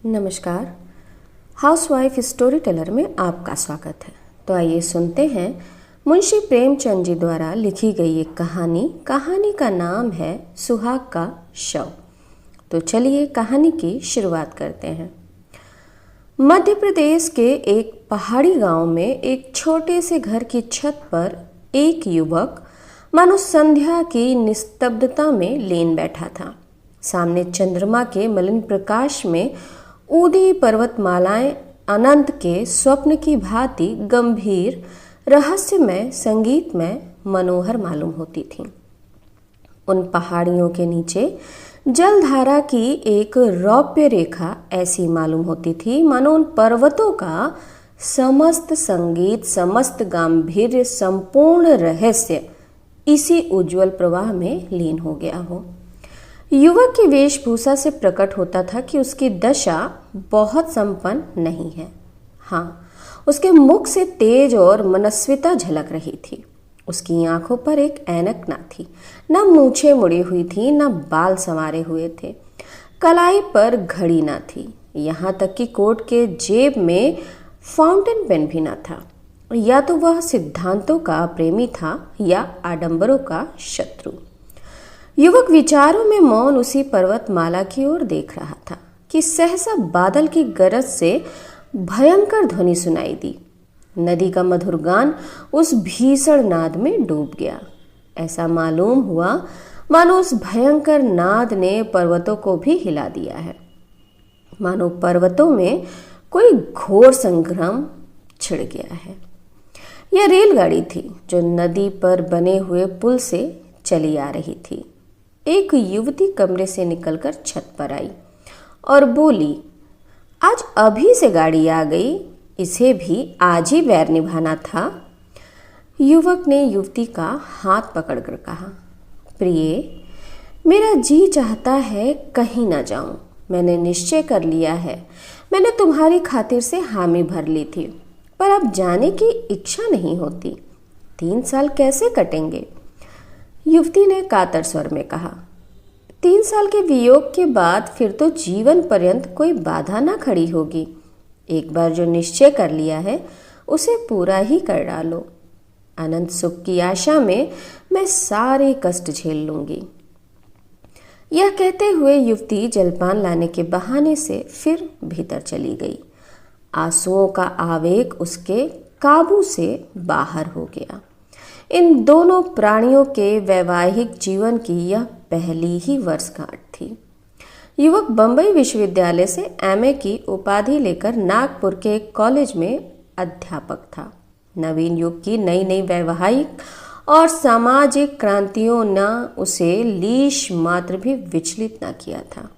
नमस्कार। Housewife story teller में आपका स्वागत है। तो आइए सुनते हैं मुंशी प्रेमचंद जी द्वारा लिखी गई एक कहानी का नाम है सुहाग का शव। तो चलिए कहानी की शुरुआत करते हैं। मध्य प्रदेश के एक पहाड़ी गांव में एक छोटे से घर की छत पर एक युवक मानो संध्या की निस्तब्धता में लीन बैठा था। सामने चंद्रमा के मलिन प्रकाश में ऊदी पर्वतमालाएं अनंत के स्वप्न की भांति गंभीर, रहस्यमय, संगीतमय, मनोहर मालूम होती थीं। उन पहाड़ियों के नीचे जलधारा की एक रौप्य रेखा ऐसी मालूम होती थी मानो उन पर्वतों का समस्त संगीत, समस्त गांधीर्य, संपूर्ण रहस्य इसी उज्जवल प्रवाह में लीन हो गया हो। युवक की वेशभूषा से प्रकट होता था कि उसकी दशा बहुत संपन्न नहीं है। हाँ, उसके मुख से तेज और मनस्विता झलक रही थी। उसकी आंखों पर एक ऐनक ना थी, न मूछें मुड़ी हुई थी, न बाल संवारे हुए थे। कलाई पर घड़ी ना थी, यहाँ तक कि कोट के जेब में फाउंटेन पेन भी ना था। या तो वह सिद्धांतों का प्रेमी था या आडंबरों का शत्रु। युवक विचारों में मौन उसी पर्वतमाला की ओर देख रहा था कि सहसा बादल की गरज से भयंकर ध्वनि सुनाई दी। नदी का मधुर गान उस भीषण नाद में डूब गया। ऐसा मालूम हुआ मानो उस भयंकर नाद ने पर्वतों को भी हिला दिया है। मानो पर्वतों में कोई घोर संग्राम छिड़ गया है। यह रेलगाड़ी थी जो नदी पर बने हुए पुल से चली आ रही थी। एक युवती कमरे से निकलकर छत पर आई और बोली, आज अभी से गाड़ी आ गई, इसे भी आज ही बैर निभाना था। युवक ने युवती का हाथ पकड़कर कहा, प्रिय, मेरा जी चाहता है कहीं ना जाऊं। मैंने निश्चय कर लिया है। मैंने तुम्हारी खातिर से हामी भर ली थी, पर अब जाने की इच्छा नहीं होती। 3 साल कैसे कटेंगे? युवती ने कातर स्वर में कहा, 3 साल के वियोग के बाद फिर तो जीवन पर्यंत कोई बाधा ना खड़ी होगी। एक बार जो निश्चय कर लिया है उसे पूरा ही कर डालो। अनंत सुख की आशा में मैं सारे कष्ट झेल लूंगी। यह कहते हुए युवती जलपान लाने के बहाने से फिर भीतर चली गई। आंसुओं का आवेग उसके काबू से बाहर हो गया। इन दोनों प्राणियों के वैवाहिक जीवन की यह पहली ही वर्षगांठ थी। युवक बंबई विश्वविद्यालय से एमए की उपाधि लेकर नागपुर के एक कॉलेज में अध्यापक था। नवीन युग की नई नई वैवाहिक और सामाजिक क्रांतियों ने उसे लीश मात्र भी विचलित न किया था।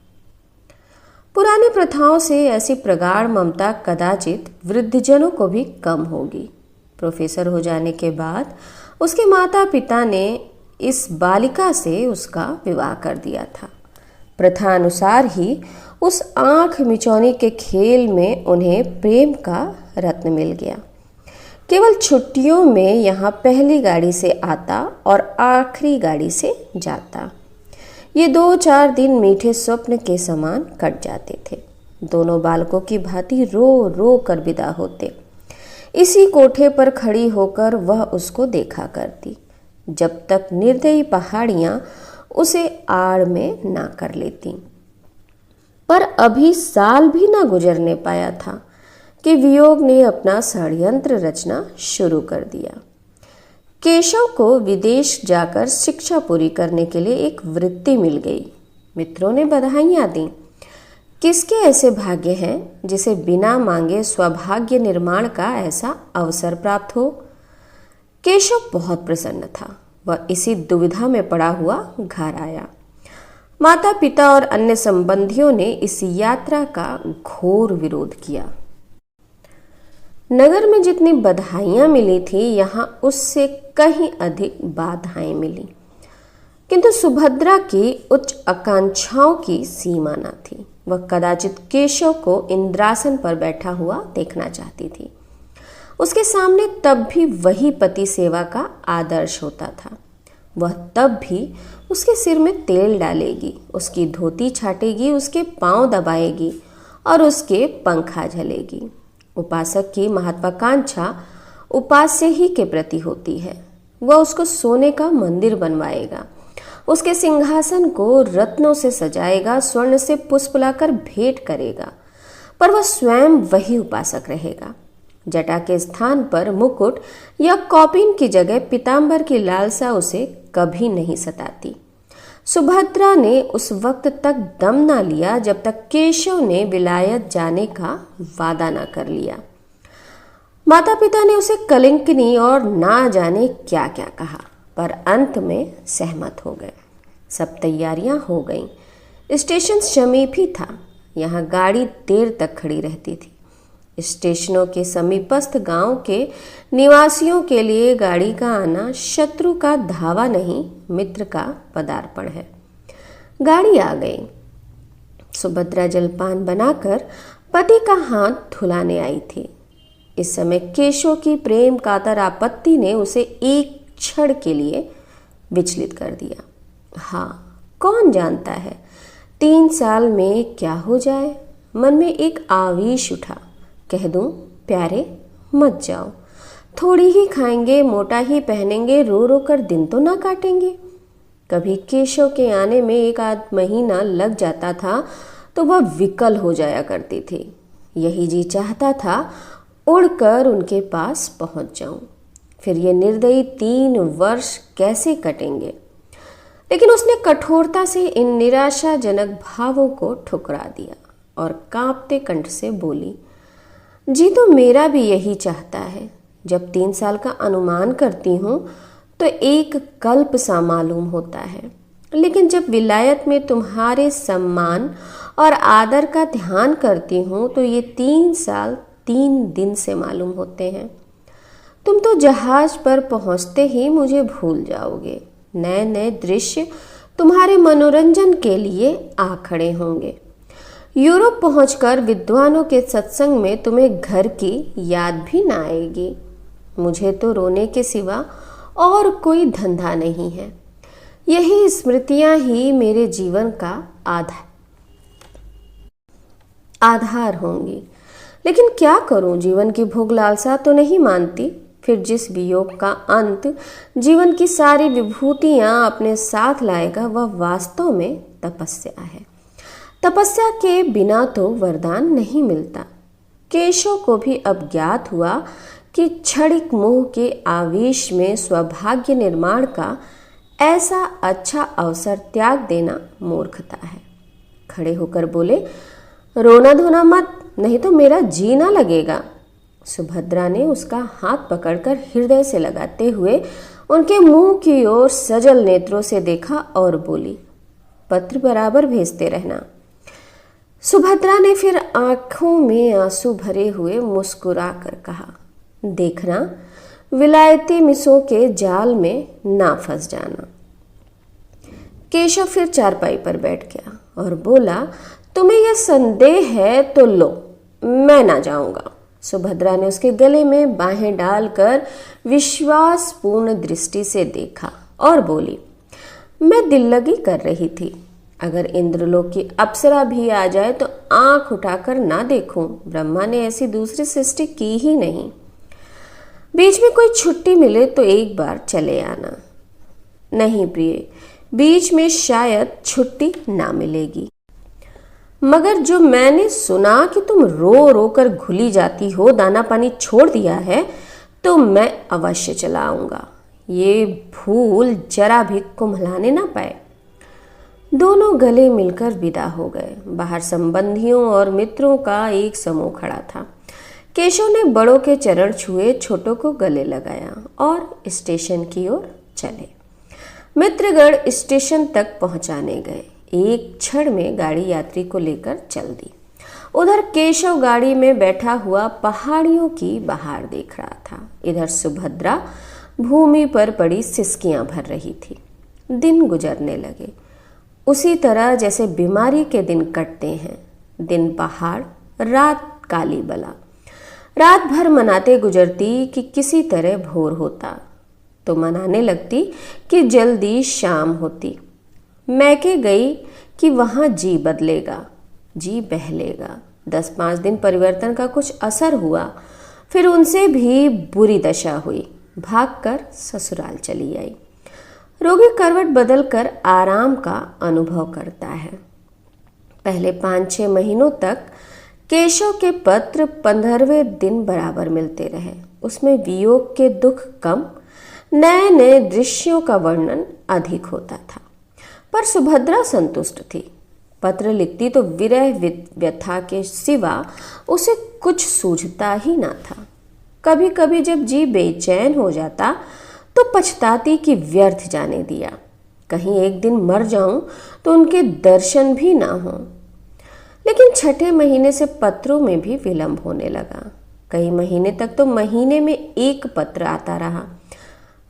पुरानी प्रथाओं से ऐसी प्रगाढ़ ममता कदाचित वृद्धजनों को भी कम होगी। प्रोफेसर हो जाने के बाद उसके माता पिता ने इस बालिका से उसका विवाह कर दिया था। प्रथा अनुसार ही उस आंख मिचौनी के खेल में उन्हें प्रेम का रत्न मिल गया। केवल छुट्टियों में यहाँ पहली गाड़ी से आता और आखिरी गाड़ी से जाता। ये 2-4 दिन मीठे स्वप्न के समान कट जाते थे। दोनों बालकों की भांति रो रो कर विदा होते। इसी कोठे पर खड़ी होकर वह उसको देखा करती, जब तक निर्दयी पहाड़ियां उसे आड़ में ना कर लेती। पर अभी साल भी ना गुजरने पाया था कि वियोग ने अपना षड्यंत्र रचना शुरू कर दिया। केशव को विदेश जाकर शिक्षा पूरी करने के लिए एक वृत्ति मिल गई। मित्रों ने बधाइयां दी। किसके ऐसे भाग्य हैं जिसे बिना मांगे स्वभाग्य निर्माण का ऐसा अवसर प्राप्त हो। केशव बहुत प्रसन्न था। वह इसी दुविधा में पड़ा हुआ घर आया। माता पिता और अन्य संबंधियों ने इस यात्रा का घोर विरोध किया। नगर में जितनी बधाइयां मिली थी, यहाँ उससे कहीं अधिक बाधाएं मिली। किंतु सुभद्रा की उच्च आकांक्षाओं की सीमा न थी। वह कदाचित केशव को इंद्रासन पर बैठा हुआ देखना चाहती थी। उसके सामने तब भी वही पति सेवा का आदर्श होता था। वह तब भी उसके सिर में तेल डालेगी, उसकी धोती छाटेगी, उसके पांव दबाएगी और उसके पंखा झलेगी। उपासक की महत्वाकांक्षा उपास्य ही के प्रति होती है। वह उसको सोने का मंदिर बनवाएगा, उसके सिंहासन को रत्नों से सजाएगा, स्वर्ण से पुष्प लाकर भेंट करेगा, पर वह स्वयं वही उपासक रहेगा। जटा के स्थान पर मुकुट या कौपीन की जगह पीतांबर की लालसा उसे कभी नहीं सताती। सुभद्रा ने उस वक्त तक दम ना लिया जब तक केशव ने विलायत जाने का वादा ना कर लिया। माता पिता ने उसे कलिंकनी और ना जाने क्या क्या कहा, पर अंत में सहमत हो गए। सब तैयारियां हो गईं। स्टेशन समीप ही था। यहाँ गाड़ी देर तक खड़ी रहती थी। स्टेशनों के समीपस्थ गांव के निवासियों के लिए गाड़ी का आना शत्रु का धावा नहीं, मित्र का पदार्पण है। गाड़ी आ गई। सुभद्रा जलपान बनाकर पति का हाथ धुलाने आई थी। इस समय केशव की प्रेम कातर आपत्ति ने उसे एक क्षण के लिए विचलित कर दिया। हाँ, कौन जानता है 3 साल में क्या हो जाए। मन में एक आवेश उठा। कह दूं, प्यारे मत जाओ, थोड़ी ही खाएंगे, मोटा ही पहनेंगे, रो रो कर दिन तो ना काटेंगे। कभी केशव के आने में 1 आध महीना लग जाता था तो वह विकल हो जाया करती थी। यही जी चाहता था उड़कर उनके पास पहुंच जाऊं। फिर ये निर्दयी 3 वर्ष कैसे कटेंगे। लेकिन उसने कठोरता से इन निराशाजनक भावों को ठुकरा दिया और कांपते कंठ से बोली, जी तो मेरा भी यही चाहता है। जब 3 साल का अनुमान करती हूँ तो एक कल्प सा मालूम होता है, लेकिन जब विलायत में तुम्हारे सम्मान और आदर का ध्यान करती हूँ तो ये 3 साल 3 दिन से मालूम होते हैं। तुम तो जहाज पर पहुँचते ही मुझे भूल जाओगे। नए नए दृश्य तुम्हारे मनोरंजन के लिए आ खड़े होंगे। यूरोप पहुंचकर विद्वानों के सत्संग में तुम्हें घर की याद भी ना आएगी। मुझे तो रोने के सिवा और कोई धंधा नहीं है। यही स्मृतियां ही मेरे जीवन का आधार होंगी। लेकिन क्या करूं, जीवन की भोग लालसा तो नहीं मानती। फिर जिस वियोग का अंत जीवन की सारी विभूतियां अपने साथ लाएगा वह वास्तव में तपस्या है। तपस्या के बिना तो वरदान नहीं मिलता। केशव को भी अब ज्ञात हुआ कि क्षणिक मोह के आवेश में सौभाग्य निर्माण का ऐसा अच्छा अवसर त्याग देना मूर्खता है। खड़े होकर बोले, रोना धोना मत, नहीं तो मेरा जी ना लगेगा। सुभद्रा ने उसका हाथ पकड़कर हृदय से लगाते हुए उनके मुंह की ओर सजल नेत्रों से देखा और बोली, पत्र बराबर भेजते रहना। सुभद्रा ने फिर आंखों में आंसू भरे हुए मुस्कुरा कर कहा, देखना विलायती मिसों के जाल में ना फंस जाना। केशव फिर चारपाई पर बैठ गया और बोला, तुम्हें यह संदेह है तो लो, मैं ना जाऊंगा। सुभद्रा ने उसके गले में बाहें डालकर विश्वासपूर्ण दृष्टि से देखा और बोली, मैं दिल लगी कर रही थी। अगर इंद्रलोक की अप्सरा भी आ जाए तो आंख उठाकर ना देखूं। ब्रह्मा ने ऐसी दूसरी सृष्टि की ही नहीं। बीच में कोई छुट्टी मिले तो एक बार चले आना। नहीं प्रिय, बीच में शायद छुट्टी ना मिलेगी, मगर जो मैंने सुना कि तुम रो रो कर घुली जाती हो, दाना पानी छोड़ दिया है, तो मैं अवश्य चला आऊंगा। ये भूल जरा भी कुम्हलाने ना पाए। दोनों गले मिलकर विदा हो गए। बाहर संबंधियों और मित्रों का एक समूह खड़ा था। केशव ने बड़ों के चरण छुए, छोटों को गले लगाया और स्टेशन की ओर चले। मित्रगण स्टेशन तक पहुंचाने गए। एक क्षण में गाड़ी यात्री को लेकर चल दी। उधर केशव गाड़ी में बैठा हुआ पहाड़ियों की बहार देख रहा था। इधर सुभद्रा भूमि पर पड़ी सिसकियां भर रही थी। दिन गुजरने लगे, उसी तरह जैसे बीमारी के दिन कटते हैं। दिन पहाड़, रात काली बला। रात भर मनाते गुजरती कि किसी तरह भोर होता, तो मनाने लगती कि जल्दी शाम होती। मैके गई कि वहाँ जी बदलेगा, जी बहलेगा, 10-5 दिन परिवर्तन का कुछ असर हुआ, फिर उनसे भी बुरी दशा हुई। भागकर ससुराल चली आई। रोगी करवट बदलकर आराम का अनुभव करता है। पहले 5-6 महीनों तक केशव के पत्र 15वें दिन बराबर मिलते रहे। उसमें वियोग के दुख कम, नए नए दृश्यों का वर्णन अधिक होता था। पर सुभद्रा संतुष्ट थी। पत्र लिखती तो विरह व्यथा के सिवा उसे कुछ सूझता ही ना था। कभी कभी जब जी बेचैन हो जाता तो पछताती कि व्यर्थ जाने दिया। कहीं एक दिन मर जाऊं तो उनके दर्शन भी ना हों। लेकिन 6ठे महीने से पत्रों में भी विलंब होने लगा। कई महीने तक तो महीने में एक पत्र आता रहा,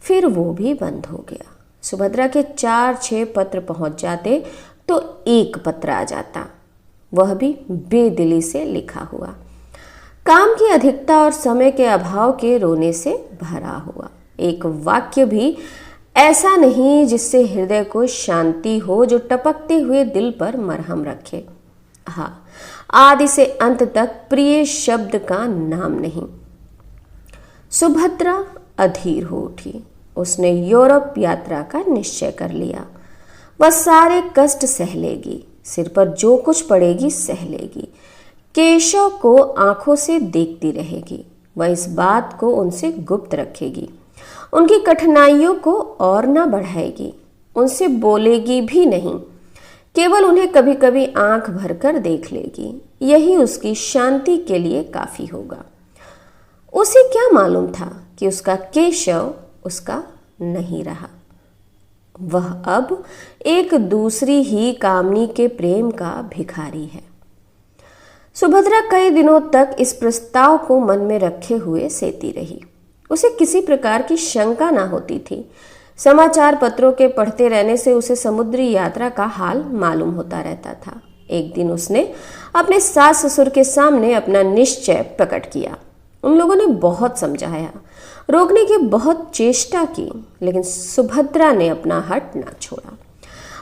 फिर वो भी बंद हो गया। सुभद्रा के 4-6 पत्र पहुंच जाते तो एक पत्र आ जाता, वह भी बेदिली से लिखा हुआ, काम की अधिकता और समय के अभाव के रोने से भरा हुआ। एक वाक्य भी ऐसा नहीं जिससे हृदय को शांति हो, जो टपकते हुए दिल पर मरहम रखे। हाँ, आदि से अंत तक प्रिय शब्द का नाम नहीं। सुभद्रा अधीर हो उठी। उसने यूरोप यात्रा का निश्चय कर लिया। वह सारे कष्ट सह लेगी, सिर पर जो कुछ पड़ेगी सह लेगी। केशव को आंखों से देखती रहेगी। वह इस बात को उनसे गुप्त रखेगी। उनकी कठिनाइयों को और न बढ़ाएगी। उनसे बोलेगी भी नहीं, केवल उन्हें कभी कभी आंख भरकर देख लेगी। यही उसकी शांति के लिए काफी होगा। उसे क्या मालूम था कि उसका केशव उसका नहीं रहा। वह अब एक दूसरी ही कामनी के प्रेम का भिखारी है। सुभद्रा कई दिनों तक इस प्रस्ताव को मन में रखे हुए सेती रही। उसे किसी प्रकार की शंका ना होती थी। समाचार पत्रों के पढ़ते रहने से उसे समुद्री यात्रा का हाल मालूम होता रहता था। एक दिन उसने अपने सास ससुर के सामने अपना निश्चय प्रकट किया। उन लोगों ने बहुत समझाया, रोकने की बहुत चेष्टा की, लेकिन सुभद्रा ने अपना हट ना छोड़ा।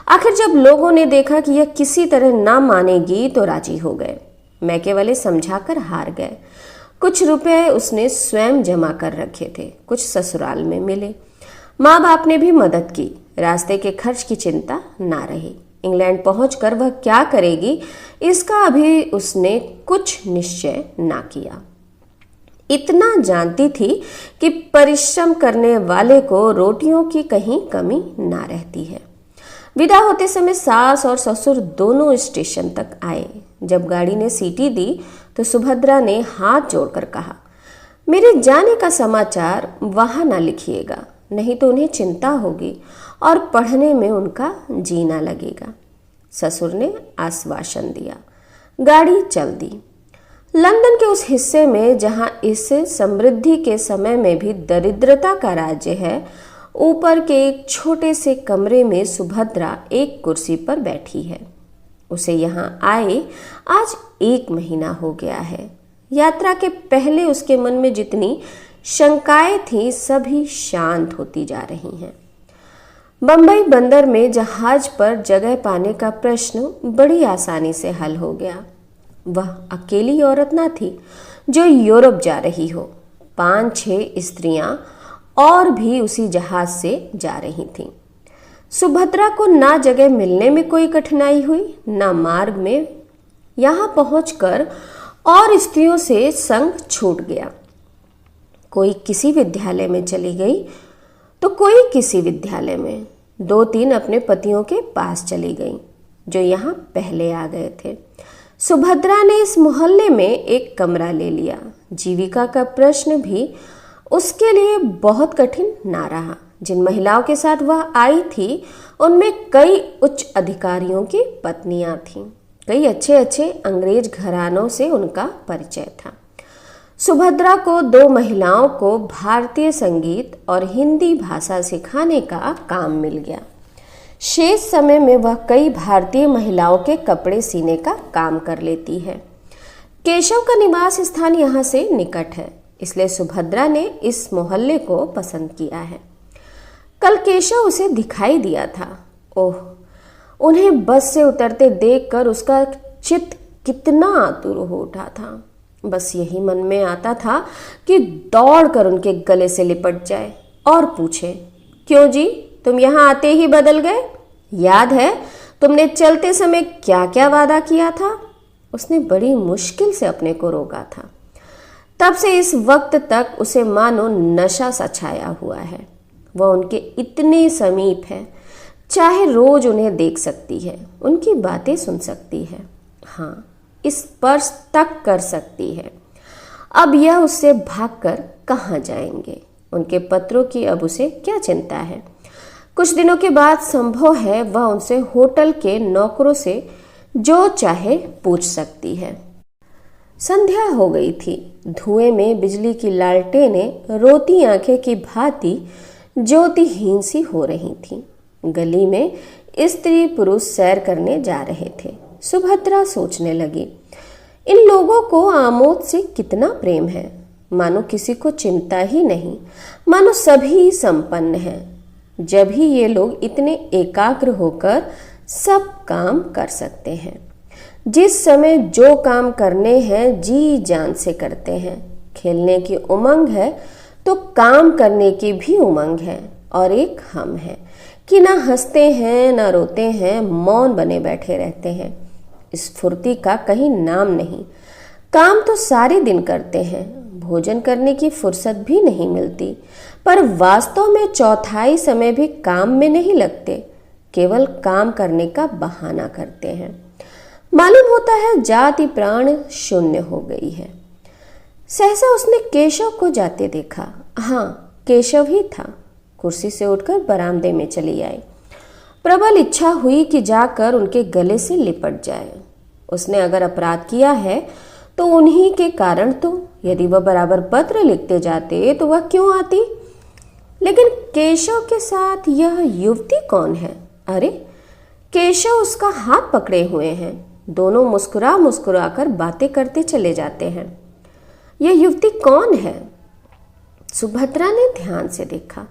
आखिर जब लोगों ने देखा कि यह किसी तरह ना मानेगी तो राजी हो गए। मैके वाले समझाकर हार गए। कुछ रुपए उसने स्वयं जमा कर रखे थे, कुछ ससुराल में मिले। माँ बाप ने भी मदद की। रास्ते के खर्च की चिंता ना रही। इंग्लैंड पहुंचकर वह क्या करेगी, इसका अभी उसने कुछ निश्चय ना किया। इतना जानती थी कि परिश्रम करने वाले को रोटियों की कहीं कमी ना रहती है। विदा होते समय सास और ससुर दोनों स्टेशन तक आए। जब गाड़ी ने सीटी दी तो सुभद्रा ने हाथ जोड़कर कहा, मेरे जाने का समाचार वहां ना लिखिएगा, नहीं तो उन्हें चिंता होगी और पढ़ने में उनका जीना लगेगा। ससुर ने आश्वासन दिया। गाड़ी चल दी। लंदन के उस हिस्से में जहां इस समृद्धि के समय में भी दरिद्रता का राज्य है, ऊपर के एक छोटे से कमरे में सुभद्रा एक कुर्सी पर बैठी है। उसे यहाँ आए आज 1 महीना हो गया है। यात्रा के पहले उसके मन में जितनी शंकाएं थीं सभी शांत होती जा रही हैं। बंबई बंदर में जहाज पर जगह पाने का प्रश्न बड़ी आसानी से हल हो गया। वह अकेली औरत ना थी जो यूरोप जा रही हो। 5-6 स्त्रियां और भी उसी जहाज से जा रही थीं। सुभद्रा को ना जगह मिलने में कोई कठिनाई हुई, ना मार्ग में। यहाँ पहुंचकर और स्त्रियों से संग छूट गया। कोई किसी विद्यालय में चली गई तो कोई किसी विद्यालय में। 2-3 अपने पतियों के पास चली गई जो यहाँ पहले आ गए थे। सुभद्रा ने इस मोहल्ले में एक कमरा ले लिया। जीविका का प्रश्न भी उसके लिए बहुत कठिन ना रहा। जिन महिलाओं के साथ वह आई थी उनमें कई उच्च अधिकारियों की पत्नियां थीं। कई अच्छे अच्छे अंग्रेज घरानों से उनका परिचय था। सुभद्रा को 2 महिलाओं को भारतीय संगीत और हिंदी भाषा सिखाने का काम मिल गया। शेष समय में वह कई भारतीय महिलाओं के कपड़े सीने का काम कर लेती है। केशव का निवास स्थान यहाँ से निकट है, इसलिए सुभद्रा ने इस मोहल्ले को पसंद किया है। कल केशव उसे दिखाई दिया था। ओह, उन्हें बस से उतरते देखकर उसका चित्त कितना आतुर हो उठा था। बस यही मन में आता था कि दौड़कर उनके गले से लिपट जाए और पूछे, क्यों जी, तुम यहाँ आते ही बदल गए? याद है तुमने चलते समय क्या क्या वादा किया था? उसने बड़ी मुश्किल से अपने को रोका था। तब से इस वक्त तक उसे मानो नशा सा छाया हुआ है। वह उनके इतने समीप है, चाहे रोज उन्हें देख सकती है, उनकी बातें सुन सकती है, हाँ, स्पर्श तक कर सकती है। अब यह उससे भागकर कहाँ जाएंगे? उनके पत्रों की अब उसे क्या चिंता है? कुछ दिनों के बाद संभव है वह उनसे होटल के नौकरों से जो चाहे पूछ सकती है। संध्या हो गई थी। धुएं में बिजली की लालटेनें रोती आंखें की भांति ज्योतिहीन सी हो रही थीं। गली में स्त्री पुरुष सैर करने जा रहे थे। सुभद्रा सोचने लगी, इन लोगों को आमोद से कितना प्रेम है, मानो किसी को चिंता ही नहीं, मानो सभी संपन्न हैं। जब ही ये लोग इतने एकाग्र होकर सब काम कर सकते हैं। जिस समय जो काम करने हैं जी जान से करते हैं। खेलने की उमंग है तो काम करने की भी उमंग है। और एक हम है कि ना हंसते हैं ना रोते हैं, मौन बने बैठे रहते हैं। स्फूर्ति का कहीं नाम नहीं। काम तो सारे दिन करते हैं, भोजन करने की फुर्सत भी नहीं मिलती, पर वास्तव में चौथाई समय भी काम में नहीं लगते, केवल काम करने का बहाना करते हैं। मालूम होता है जाति प्राण शून्य हो गई है। सहसा उसने केशव को जाते देखा। हाँ, केशव ही था। कुर्सी से उठकर बरामदे में चली आई। प्रबल इच्छा हुई कि जाकर उनके गले से लिपट जाए। उसने अगर अपराध किया है तो उन्हीं के कारण तो। यदि वह बराबर पत्र लिखते जाते तो वह क्यों आती? लेकिन केशव के साथ यह युवती कौन है? अरे, केशव उसका हाथ पकड़े हुए हैं। दोनों मुस्कुरा मुस्कुरा कर बातें करते चले जाते हैं। यह युवती कौन है? सुभद्रा ने ध्यान से देखा।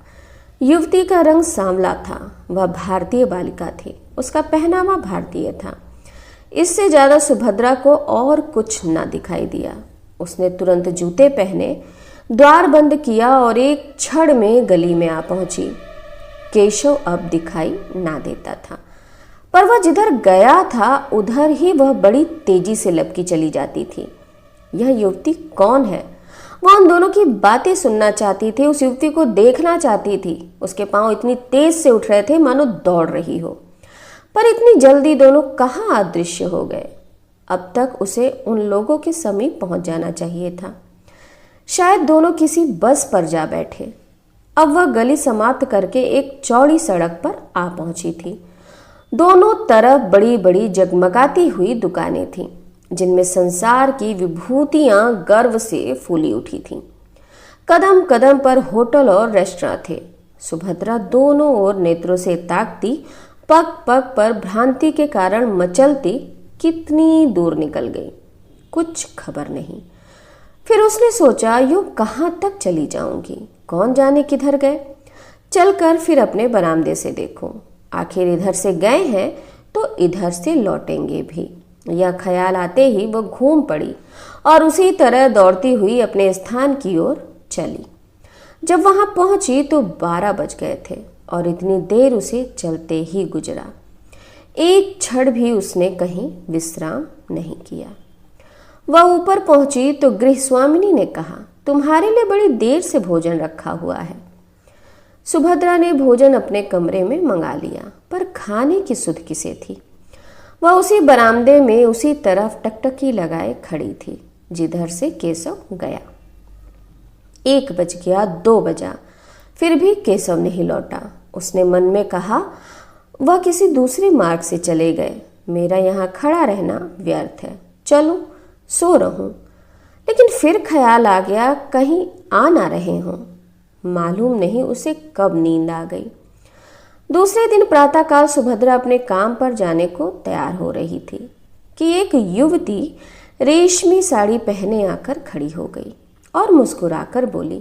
युवती का रंग सांवला था। वह भारतीय बालिका थी। उसका पहनावा भारतीय था। इससे ज्यादा सुभद्रा को और कुछ न दिखाई दिया। उसने तुरंत जूते पहने, द्वार बंद किया और एक क्षण में गली में आ पहुंची। केशव अब दिखाई ना देता था, पर वह जिधर गया था उधर ही वह बड़ी तेजी से लपकी चली जाती थी। यह युवती कौन है? वह उन दोनों की बातें सुनना चाहती थी, उस युवती को देखना चाहती थी। उसके पांव इतनी तेज से उठ रहे थे मानो दौड़ रही हो, पर इतनी जल्दी दोनों कहाँ अदृश्य हो गए। अब तक उसे उन लोगों के समीप पहुंच जाना चाहिए था। शायद दोनों किसी बस पर जा बैठे। अब वह गली समाप्त करके एक चौड़ी सड़क पर आ पहुंची थी। दोनों तरफ बड़ी बड़ी जगमगाती हुई दुकानें थीं, जिनमें संसार की विभूतियां गर्व से फूली उठी थीं। कदम कदम पर होटल और रेस्टोरेंट थे। सुभद्रा दोनों ओर नेत्रों से ताकती, पग पग पर भ्रांति के कारण मचलती कितनी दूर निकल गई, कुछ खबर नहीं। फिर उसने सोचा, यूं कहाँ तक चली जाऊंगी, कौन जाने किधर गए। चलकर फिर अपने बरामदे से देखूं, आखिर इधर से गए हैं तो इधर से लौटेंगे भी। यह ख्याल आते ही वह घूम पड़ी और उसी तरह दौड़ती हुई अपने स्थान की ओर चली। जब वहां पहुंची तो 12 बज गए थे और इतनी देर उसे चलते ही गुजरा। एक क्षण भी उसने कहीं विश्राम नहीं किया। वह ऊपर पहुंची तो गृहस्वामिनी ने कहा, तुम्हारे लिए बड़ी देर से भोजन रखा हुआ है। सुभद्रा ने भोजन अपने कमरे में मंगा लिया, पर खाने की सुध किसे थी। वह उसी बरामदे में उसी तरफ टकटकी लगाए खड़ी थी जिधर से केशव गया। 1 बज गया, 2 बजा, फिर भी केशव नहीं लौटा। उसने मन में कहा, वह किसी दूसरे मार्ग से चले गए, मेरा यहाँ खड़ा रहना व्यर्थ है, चलो सो रहूं। लेकिन फिर ख्याल आ गया, कहीं आ ना रहे हों। मालूम नहीं उसे कब नींद आ गई। दूसरे दिन प्रातःकाल सुभद्रा अपने काम पर जाने को तैयार हो रही थी कि एक युवती रेशमी साड़ी पहने आकर खड़ी हो गई और मुस्कुराकर बोली,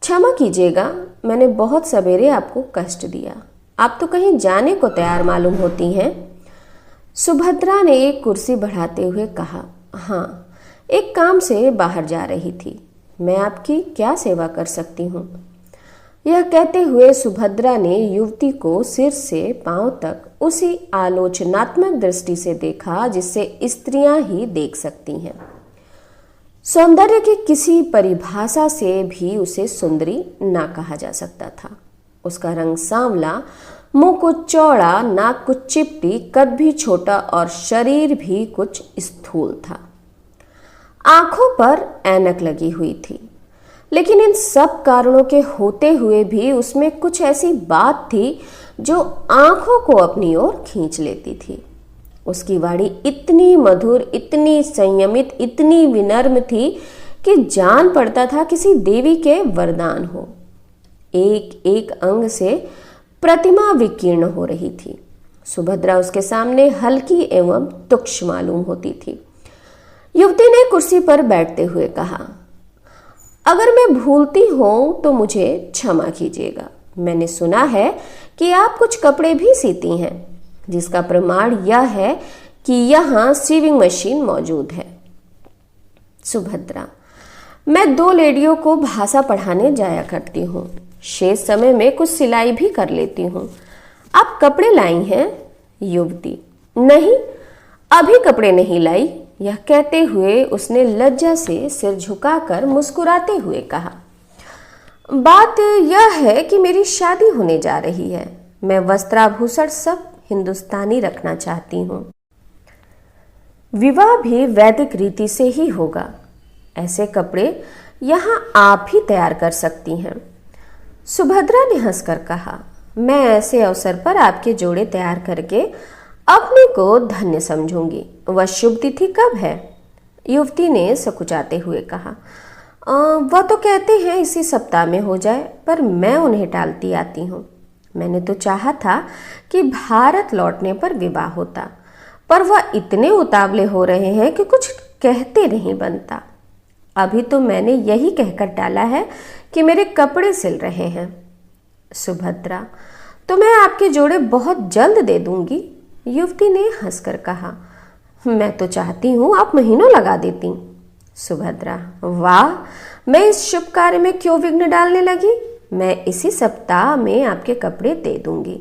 क्षमा कीजिएगा, मैंने बहुत सवेरे आपको कष्ट दिया। आप तो कहीं जाने को तैयार मालूम होती हैं। सुभद्रा ने एक कुर्सी बढ़ाते हुए कहा, हाँ, एक काम से बाहर जा रही थी। मैं आपकी क्या सेवा कर सकती हूँ? यह कहते हुए सुभद्रा ने युवती को सिर से पांव तक उसी आलोचनात्मक दृष्टि से देखा जिससे स्त्रियां ही देख सकती हैं। सौंदर्य की किसी परिभाषा से भी उसे सुंदरी ना कहा जा सकता था। उसका रंग सांवला, मुंह कुछ चौड़ा, नाक कुछ चिपटी, कद भी छोटा और शरीर भी कुछ स्थूल था। आंखों पर ऐनक लगी हुई थी, लेकिन इन सब कारणों के होते हुए भी उसमें कुछ ऐसी बात थी जो आंखों को अपनी ओर खींच लेती थी। उसकी वाणी इतनी मधुर, इतनी संयमित, इतनी विनम्र थी कि जान पड़ता था किसी देवी के वरदान हो। एक एक अंग से प्रतिमा विकीर्ण हो रही थी। सुभद्रा उसके सामने हल्की एवं तुच्छ मालूम होती थी। युवती ने कुर्सी पर बैठते हुए कहा, अगर मैं भूलती हूं तो मुझे क्षमा कीजिएगा। मैंने सुना है कि आप कुछ कपड़े भी सीती हैं, जिसका प्रमाण यह है कि यहाँ सीविंग मशीन मौजूद है। सुभद्रा, मैं 2 लेडियों को भाषा पढ़ाने जाया करती हूँ। शेष समय में कुछ सिलाई भी कर लेती हूँ। आप कपड़े लाई हैं? युवती, नहीं, अभी कपड़े नहीं लाई। यह कहते हुए उसने लज्जा से सिर झुकाकर मुस्कुराते हुए कहा, बात यह है कि मेरी शादी होने जा रही है। मैं वस्त्राभूषण सब हिंदुस्तानी रखना चाहती हूँ। विवाह भी वैदिक रीति से ही होगा। ऐसे कपड़े यहाँ आप ही तैयार कर सकती हैं। सुभद्रा ने हंसकर कहा, मैं ऐसे अवसर पर आपके जोड़े तैयार करके अपने को धन्य समझूंगी। वह शुभ तिथि कब है? युवती ने सकुचाते हुए कहा, वह तो कहते हैं इसी सप्ताह में हो जाए, पर मैं उन्हें टालती आती हूँ। मैंने तो चाहा था कि भारत लौटने पर विवाह होता, पर वह इतने उतावले हो रहे हैं कि कुछ कहते नहीं बनता। अभी तो मैंने यही कहकर टाला है कि मेरे कपड़े सिल रहे हैं। सुभद्रा, तो मैं आपके जोड़े बहुत जल्द दे दूंगी। युवती ने हंसकर कहा, मैं तो चाहती हूँ आप महीनों लगा देती। सुभद्रा, वाह, मैं इस शुभ कार्य में क्यों विघ्न डालने लगी? मैं इसी सप्ताह में आपके कपड़े दे दूंगी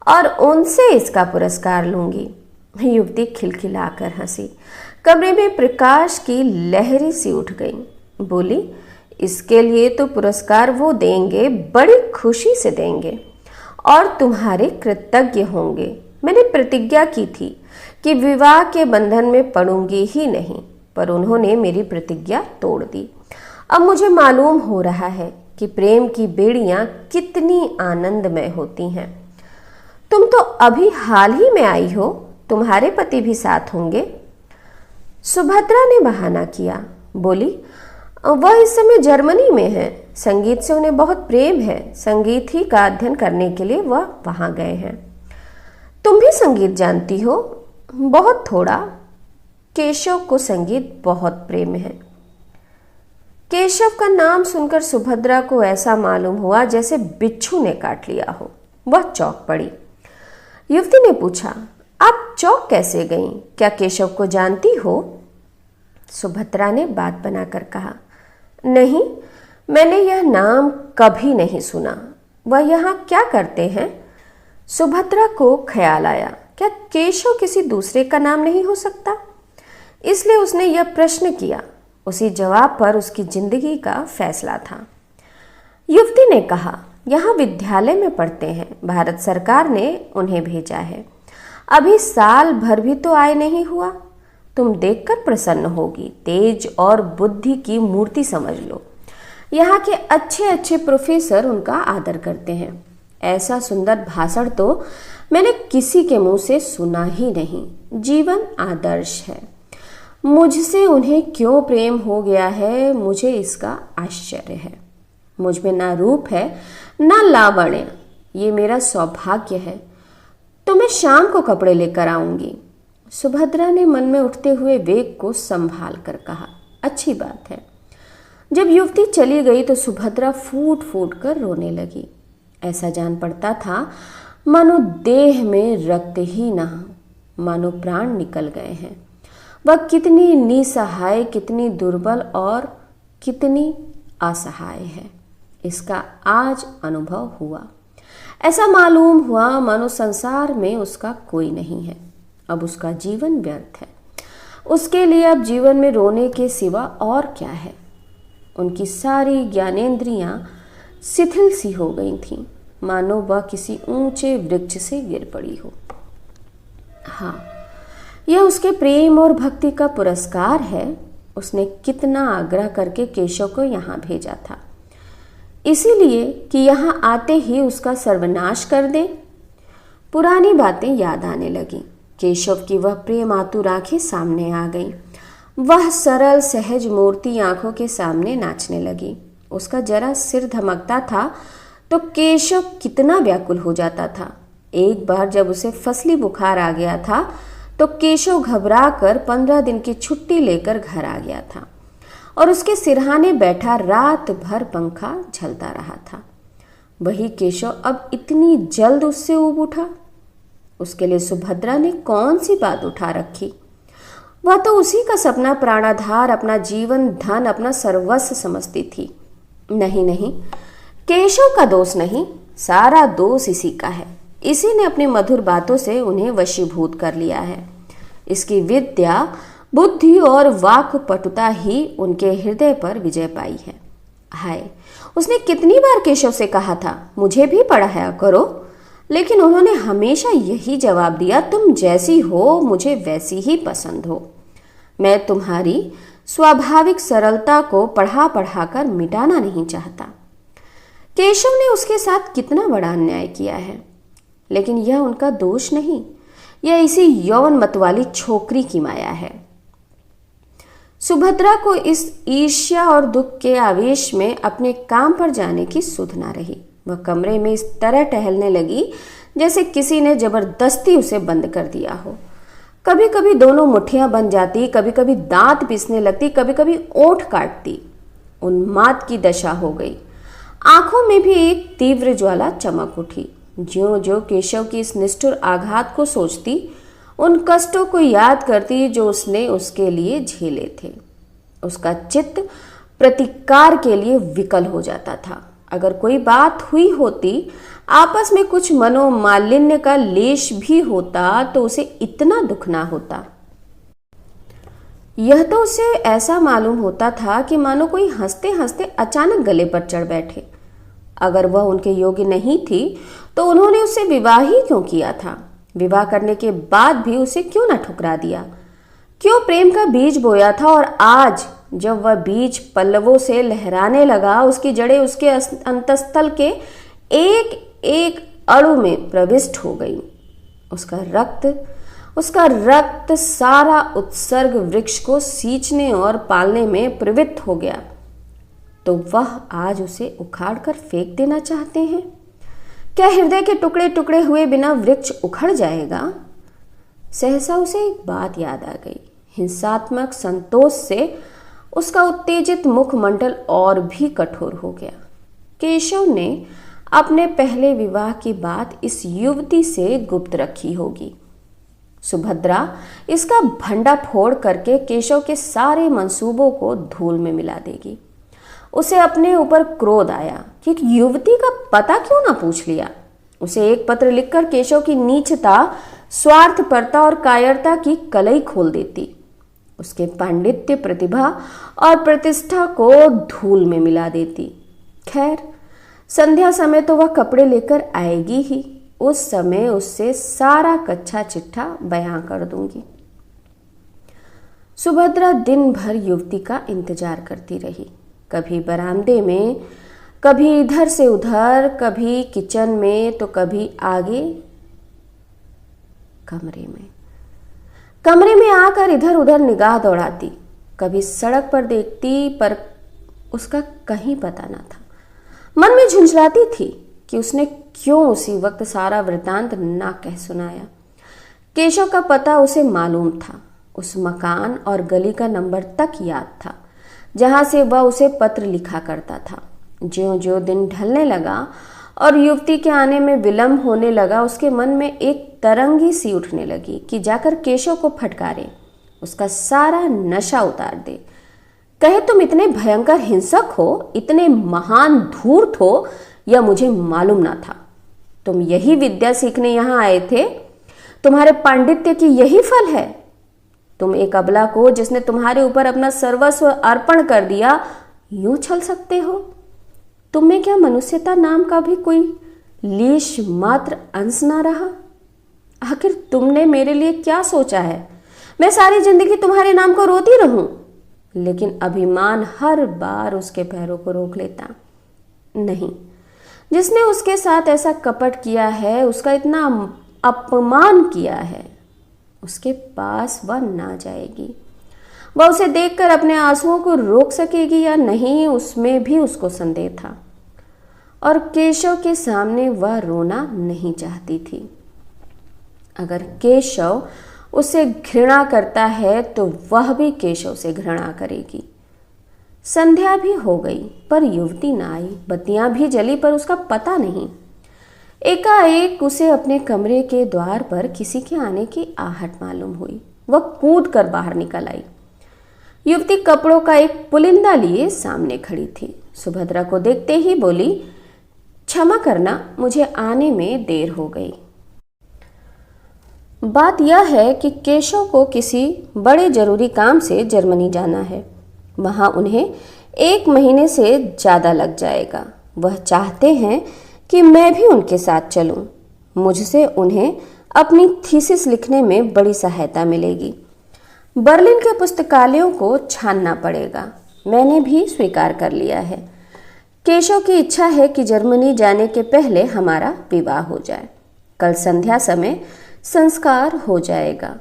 और उनसे इसका पुरस्कार लूंगी। युवती खिलखिलाकर हंसी। कमरे में प्रकाश की लहरी सी उठ गई। बोली, इसके लिए तो पुरस्कार वो देंगे, बड़ी खुशी से देंगे और तुम्हारे कृतज्ञ होंगे। मैंने प्रतिज्ञा की थी कि विवाह के बंधन में पड़ूंगी ही नहीं, पर उन्होंने मेरी प्रतिज्ञा तोड़ दी। अब मुझे मालूम हो रहा है कि प्रेम की बेड़ियां कितनी आनंदमय होती हैं। तुम तो अभी हाल ही में आई हो, तुम्हारे पति भी साथ होंगे। सुभद्रा ने बहाना किया। बोली, वह इस समय जर्मनी में है। संगीत से उन्हें बहुत प्रेम है। संगीत ही का अध्ययन करने के लिए वह वहां गए हैं। तुम भी संगीत जानती हो? बहुत थोड़ा। केशव को संगीत बहुत प्रेम है। केशव का नाम सुनकर सुभद्रा को ऐसा मालूम हुआ जैसे बिच्छू ने काट लिया हो। वह चौंक पड़ी। युवती ने पूछा, आप चौंक कैसे गईं? क्या केशव को जानती हो? सुभद्रा ने बात बनाकर कहा, नहीं, मैंने यह नाम कभी नहीं सुना। वह यहाँ क्या करते हैं? सुभद्रा को ख्याल आया, क्या केशव किसी दूसरे का नाम नहीं हो सकता? इसलिए उसने यह प्रश्न किया। उसी जवाब पर उसकी जिंदगी का फैसला था। युवती ने कहा, यहाँ विद्यालय में पढ़ते हैं। भारत सरकार ने उन्हें भेजा है। अभी साल भर भी तो आए नहीं हुआ। तुम देखकर प्रसन्न होगी। तेज और बुद्धि की मूर्ति समझ लो। यहाँ के अच्छे अच्छे प्रोफेसर उनका आदर करते हैं। ऐसा सुंदर भाषण तो मैंने किसी के मुंह से सुना ही नहीं। जीवन आदर्श है। मुझसे उन्हें क्यों प्रेम हो गया है, मुझे इसका आश्चर्य है। मुझ में ना रूप है ना लावण्य। ये मेरा सौभाग्य है। तो मैं शाम को कपड़े लेकर आऊंगी। सुभद्रा ने मन में उठते हुए वेग को संभाल कर कहा, अच्छी बात है। जब युवती चली गई तो सुभद्रा फूट फूट कर रोने लगी। ऐसा जान पड़ता था मानो देह में रक्त ही ना हो। मानो प्राण निकल गए हैं। वह कितनी निसहाय, कितनी दुर्बल और कितनी असहाय है, इसका आज अनुभव हुआ। ऐसा मालूम हुआ मानो संसार में उसका कोई नहीं है, अब उसका जीवन व्यर्थ है। उसके लिए अब जीवन में रोने के सिवा और क्या है। उनकी सारी ज्ञानेंद्रियां शिथिल सी हो गई थीं, मानो वह किसी ऊंचे वृक्ष से गिर पड़ी हो। हाँ, यह उसके प्रेम और भक्ति का पुरस्कार है। उसने कितना आग्रह करके केशव को यहाँ भेजा था, इसीलिए कि यहाँ आते ही उसका सर्वनाश कर दे। पुरानी बातें याद आने लगीं। केशव की वह प्रेम आतुर आंखें सामने आ गईं। वह सरल सहज मूर्ति आंखों के सामने नाचने लगी। उसका जरा सिर धमकता था तो केशव कितना व्याकुल हो जाता था। एक बार जब उसे फसली बुखार आ गया था तो केशव घबरा कर 15 दिन की छुट्टी लेकर घर आ गया था और उसके सिरहाने बैठा रात भर पंखा झलता रहा था। वही केशव अब इतनी जल्द उससे ऊब उठा। उसके लिए सुभद्रा ने कौन सी बात उठा रखी। वह तो उसी का सपना प्राणाधार, अपना जीवन, धन, अपना सर्वस्व समझती थी। नहीं नहीं, केशव का दोष नहीं, सारा दोष इसी का है। इसी ने अपनी मधुर बातों से उन्हें वशीभूत कर लिया है। इसकी विद्या, बुद्धि और वाक पटुता ही उनके हृदय पर विजय पाई है। हाय, उसने कितनी बार केशव से कहा था मुझे भी पढ़ाया करो, लेकिन उन्होंने हमेशा यही जवाब दिया, तुम जैसी हो मुझे वैसी ही पसंद हो। मैं तुम्हारी स्वाभाविक सरलता को पढ़ा पढ़ा कर मिटाना नहीं चाहता। केशव ने उसके साथ कितना बड़ा अन्याय किया है, लेकिन यह उनका दोष नहीं, यह इसी यौवन मत वाली छोकरी की माया है। सुभद्रा को इस ईर्ष्या और दुख के आवेश में अपने काम पर जाने की सुध ना रही। वह कमरे में इस तरह टहलने लगी जैसे किसी ने जबरदस्ती उसे बंद कर दिया हो। कभी कभी दोनों मुट्ठियां बन जाती, कभी कभी दांत पीसने लगती, कभी कभी ओठ काटती। उन्माद की दशा हो गई। आंखों में भी एक तीव्र ज्वाला चमक उठी। ज्यों ज्यों केशव की इस निष्ठुर आघात को सोचती, उन कष्टों को याद करती जो उसने उसके लिए झेले थे, उसका चित्त प्रतिकार के लिए विकल हो जाता था। अगर कोई बात हुई होती, आपस में कुछ मनोमालिन्य का लेश भी होता तो उसे इतना दुख ना होता। यह तो उसे ऐसा मालूम होता था कि मानो कोई हंसते हंसते अचानक गले पर चढ़ बैठे। अगर वह उनके योग्य नहीं थी तो उन्होंने उससे विवाह ही क्यों किया था? विवाह करने के बाद भी उसे क्यों न ठुकरा दिया? क्यों प्रेम का बीज बोया था और आज जब वह बीज पल्लवों से लहराने लगा, उसकी जड़ें उसके अंतस्थल के एक एक अणु में प्रविष्ट हो गई। उसका रक्त सारा उत्सर्ग वृक्ष को सींचने और पालने में प्रवृत्त हो गया, तो वह आज उसे उखाड़ कर फेंक देना चाहते हैं। क्या हृदय के टुकड़े टुकड़े हुए बिना वृक्ष उखड़ जाएगा? सहसा उसे एक बात याद आ गई। हिंसात्मक संतोष से उसका उत्तेजित मुखमंडल और भी कठोर हो गया। केशव ने अपने पहले विवाह की बात इस युवती से गुप्त रखी होगी। सुभद्रा इसका भंडा फोड़ करके केशव के सारे मंसूबों को धूल में मिला देगी। उसे अपने ऊपर क्रोध आया कि एक युवती का पता क्यों ना पूछ लिया। उसे एक पत्र लिखकर केशव की नीचता, स्वार्थपरता और कायरता की कलई खोल देती, उसके पांडित्य, प्रतिभा और प्रतिष्ठा को धूल में मिला देती। खैर, संध्या समय तो वह कपड़े लेकर आएगी ही। उस समय उससे सारा कच्चा चिट्ठा बयां कर दूंगी। सुभद्रा दिन भर युवती का इंतजार करती रही। कभी बरामदे में, कभी इधर से उधर, कभी किचन में तो कभी आगे कमरे में आकर इधर उधर निगाह दौड़ाती। कभी सड़क पर देखती, पर उसका कहीं पता ना था। मन में झुंझलाती थी कि उसने क्यों उसी वक्त सारा वृतांत ना कह सुनाया। केशव का पता उसे मालूम था। उस मकान और गली का नंबर तक याद था जहां से वह उसे पत्र लिखा करता था। ज्यों ज्यों दिन ढलने लगा और युवती के आने में विलंब होने लगा, उसके मन में एक तरंगी सी उठने लगी कि जाकर केशव को फटकारे, उसका सारा नशा उतार दे। कहे तुम इतने भयंकर हिंसक हो, इतने महान धूर्त हो, यह मुझे मालूम ना था। तुम यही विद्या सीखने यहां आए थे? तुम्हारे पांडित्य की यही फल है? तुम एक अबला को जिसने तुम्हारे ऊपर अपना सर्वस्व अर्पण कर दिया, यूं छल सकते हो? तुम में क्या मनुष्यता नाम का भी कोई लीश मात्र अंश ना रहा? आखिर तुमने मेरे लिए क्या सोचा है? मैं सारी जिंदगी तुम्हारे नाम को रोती रहूं? लेकिन अभिमान हर बार उसके पैरों को रोक लेता। नहीं, जिसने उसके साथ ऐसा कपट किया है, उसका इतना अपमान किया है, उसके पास वह ना जाएगी। वह उसे देखकर अपने आंसुओं को रोक सकेगी या नहीं, उसमें भी उसको संदेह था। और केशव के सामने वह रोना नहीं चाहती थी। अगर केशव उसे घृणा करता है तो वह भी केशव से घृणा करेगी। संध्या भी हो गई पर युवती ना आई, बत्तियां भी जली पर उसका पता नहीं। एकाएक उसे अपने कमरे के द्वार पर किसी के आने की आहट मालूम हुई। वह कूद कर बाहर निकल आई। युवती कपड़ों का एक पुलिंदा लिए सामने खड़ी थी। सुभद्रा को देखते ही बोली, क्षमा करना, मुझे आने में देर हो गई। बात यह है कि केशव को किसी बड़े जरूरी काम से जर्मनी जाना है। वहां उन्हें 1 महीने से ज़्यादा लग जाएगा। वह चाहते हैं कि मैं भी उनके साथ चलूं। मुझसे उन्हें अपनी थीसिस लिखने में बड़ी सहायता मिलेगी। बर्लिन के पुस्तकालयों को छानना पड़ेगा। मैंने भी स्वीकार कर लिया है। केशव की इच्छा है कि जर्मनी जाने के पहले हमारा विवाह हो जाए। कल संध्या समय संस्कार हो जाएगा।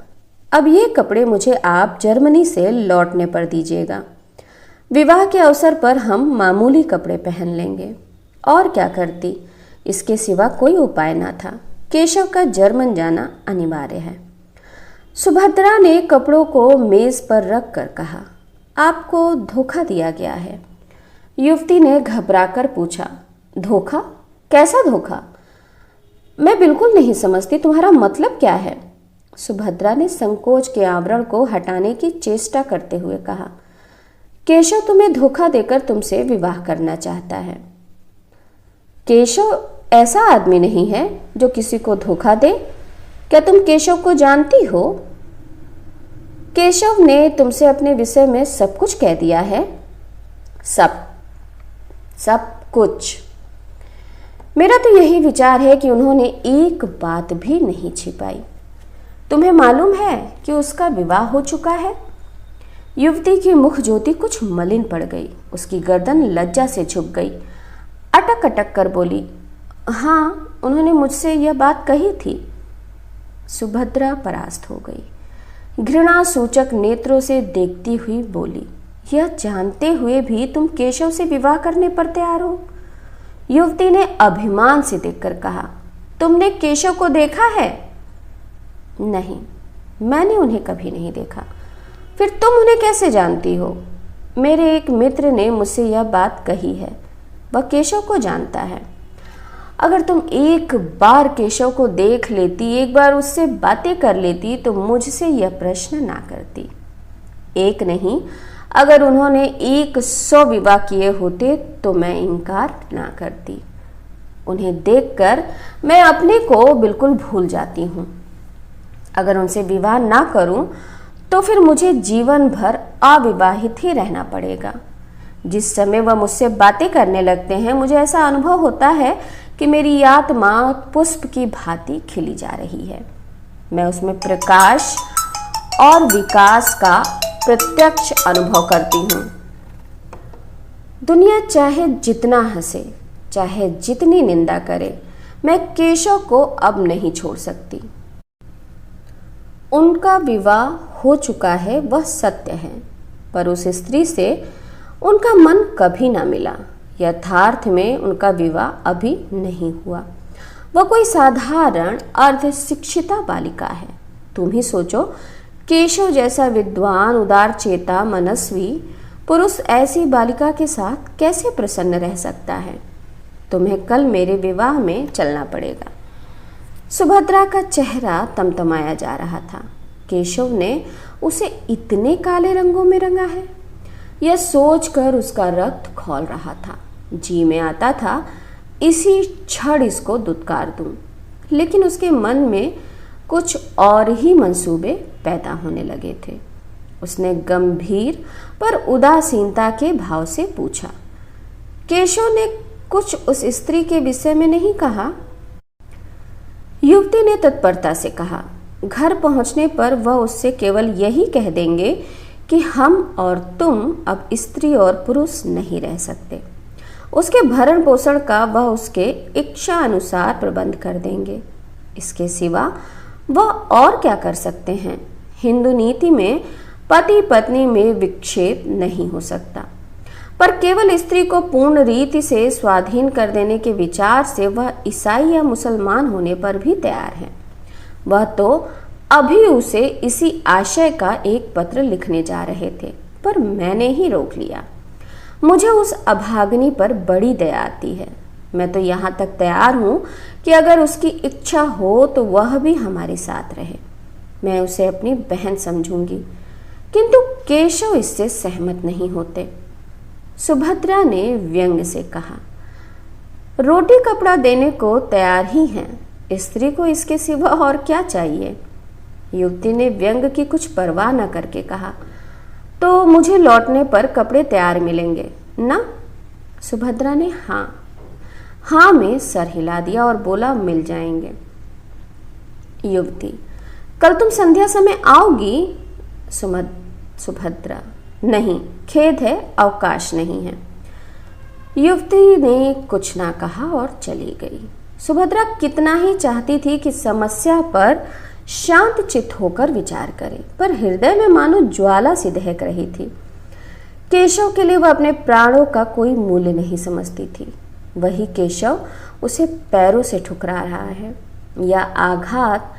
अब ये कपड़े मुझे आप जर्मनी से लौटने पर दीजिएगा। विवाह के अवसर पर हम मामूली कपड़े पहन लेंगे। और क्या करती, इसके सिवा कोई उपाय ना था। केशव का जर्मन जाना अनिवार्य है। सुभद्रा ने कपड़ों को मेज पर रख कर कहा, आपको धोखा दिया गया है। युवती ने घबराकर पूछा, धोखा? कैसा धोखा? मैं बिल्कुल नहीं समझती, तुम्हारा मतलब क्या है? सुभद्रा ने संकोच के आवरण को हटाने की चेष्टा करते हुए कहा, केशव तुम्हें धोखा देकर तुमसे विवाह करना चाहता है। केशव ऐसा आदमी नहीं है जो किसी को धोखा दे। क्या तुम केशव को जानती हो? केशव ने तुमसे अपने विषय में सब कुछ कह दिया है। सब कुछ। मेरा तो यही विचार है कि उन्होंने एक बात भी नहीं छिपाई। तुम्हें मालूम है कि उसका विवाह हो चुका है? युवती की मुख ज्योति कुछ मलिन पड़ गई। उसकी गर्दन लज्जा से झुक गई। अटक अटक कर बोली, हाँ, उन्होंने मुझसे यह बात कही थी। सुभद्रा परास्त हो गई। घृणा सूचक नेत्रों से देखती हुई बोली, यह जानते हुए भी तुम केशव से विवाह करने पर तैयार हो? युवती ने अभिमान से देखकर कहा, तुमने केशव को देखा है? नहीं, मैंने उन्हें कभी नहीं देखा। फिर तुम उन्हें कैसे जानती हो? मेरे एक मित्र ने मुझसे यह बात कही है। वह केशव को जानता है। अगर तुम एक बार केशव को देख लेती, एक बार उससे बातें कर लेती, तो मुझसे यह प्रश्न ना करती। एक नहीं, अगर उन्होंने 100 विवाह किए होते तो मैं इनकार ना करती। उन्हें देखकर मैं अपने को बिल्कुल भूल जाती हूँ। अगर उनसे विवाह ना करूँ तो फिर मुझे जीवन भर अविवाहित ही रहना पड़ेगा। जिस समय वह मुझसे बातें करने लगते हैं, मुझे ऐसा अनुभव होता है कि मेरी आत्मा पुष्प की भांति खिली जा रही है। मैं उसमें प्रकाश और विकास का प्रत्यक्ष अनुभव करती हूँ। दुनिया चाहे जितना हंसे, चाहे जितनी निंदा करे, मैं केशव को अब नहीं छोड़ सकती। उनका विवाह हो चुका है, वह सत्य है, पर उस स्त्री से उनका मन कभी ना मिला। यथार्थ में उनका विवाह अभी नहीं हुआ। वह कोई साधारण अर्धशिक्षिता बालिका है। तुम ही सोचो, केशव जैसा विद्वान, उदार चेता, मनस्वी पुरुष ऐसी बालिका के साथ कैसे प्रसन्न रह सकता है? तुम्हें कल मेरे विवाह में चलना पड़ेगा। सुभद्रा का चेहरा तमतमाया जा रहा था। केशव ने उसे इतने काले रंगों में रंगा है, यह सोचकर उसका रक्त खौल रहा था। जी में आता था इसी क्षण इसको दुत्कार दूं, लेकिन उसके मन में कुछ और ही मंसूबे पैदा होने लगे थे। उसने गंभीर पर उदासीनता के भाव से पूछा, केशव ने कुछ उस स्त्री के विषय में नहीं कहा? युवती ने तत्परता से कहा, घर पहुंचने पर वह उससे केवल यही कह देंगे कि हम और तुम अब स्त्री और पुरुष नहीं रह सकते। उसके भरण पोषण का वह उसके इच्छा अनुसार प्रबंध कर देंगे। इसके सिवा वह और क्या कर सकते हैं? हिंदू नीति में पति पत्नी में विक्षेप नहीं हो सकता, पर केवल स्त्री को पूर्ण रीति से स्वाधीन कर देने के विचार से वह ईसाई या मुसलमान होने पर भी तैयार है। वह तो अभी उसे इसी आशय का एक पत्र लिखने जा रहे थे, पर मैंने ही रोक लिया। मुझे उस अभागिनी पर बड़ी दया आती है। मैं तो यहाँ तक तैयार हूँ कि अगर उसकी इच्छा हो तो वह भी हमारे साथ रहे। मैं उसे अपनी बहन समझूंगी। किंतु केशव इससे सहमत नहीं होते। सुभद्रा ने व्यंग से कहा, रोटी कपड़ा देने को तैयार ही हैं, स्त्री को इसके सिवा और क्या चाहिए? युवती ने व्यंग की कुछ परवाह न करके कहा, तो मुझे लौटने पर कपड़े तैयार मिलेंगे ना? सुभद्रा ने हाँ में सर हिला दिया और बोला, मिल जाएंगे। युवती, कल तुम संध्या समय आओगी? सुभद्रा, नहीं, खेद है, अवकाश नहीं है। युवती ने कुछ ना कहा और चली गई। सुभद्रा कितना ही चाहती थी कि समस्या पर शांत चित्त होकर विचार करे, पर हृदय में मानो ज्वाला सी दहक रही थी। केशव के लिए वह अपने प्राणों का कोई मूल्य नहीं समझती थी। वही केशव उसे पैरों से ठुकरा रहा है। यह आघात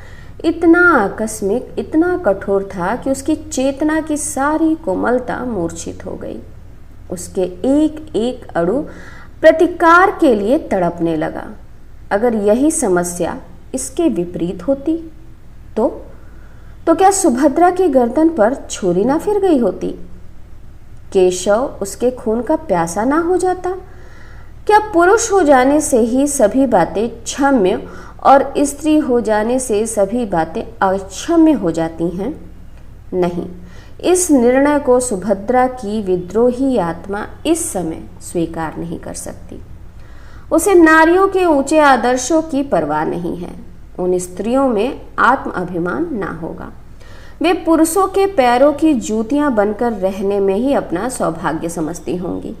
इतना आकस्मिक, इतना कठोर था कि उसकी चेतना की सारी कोमलता मूर्छित हो गई। उसके एक एक अणु प्रतिकार के लिए तड़पने लगा। अगर यही समस्या इसके विपरीत होती तो क्या सुभद्रा की गर्दन पर छुरी ना फिर गई होती? केशव उसके खून का प्यासा ना हो जाता? क्या पुरुष हो जाने से ही सभी बातें क्षम्य और स्त्री हो जाने से सभी बातें अक्षम्य हो जाती हैं? नहीं, इस निर्णय को सुभद्रा की विद्रोही आत्मा इस समय स्वीकार नहीं कर सकती। उसे नारियों के ऊंचे आदर्शों की परवाह नहीं है। उन स्त्रियों में आत्म अभिमान ना होगा। वे पुरुषों के पैरों की जूतियां बनकर रहने में ही अपना सौभाग्य समझती होंगी।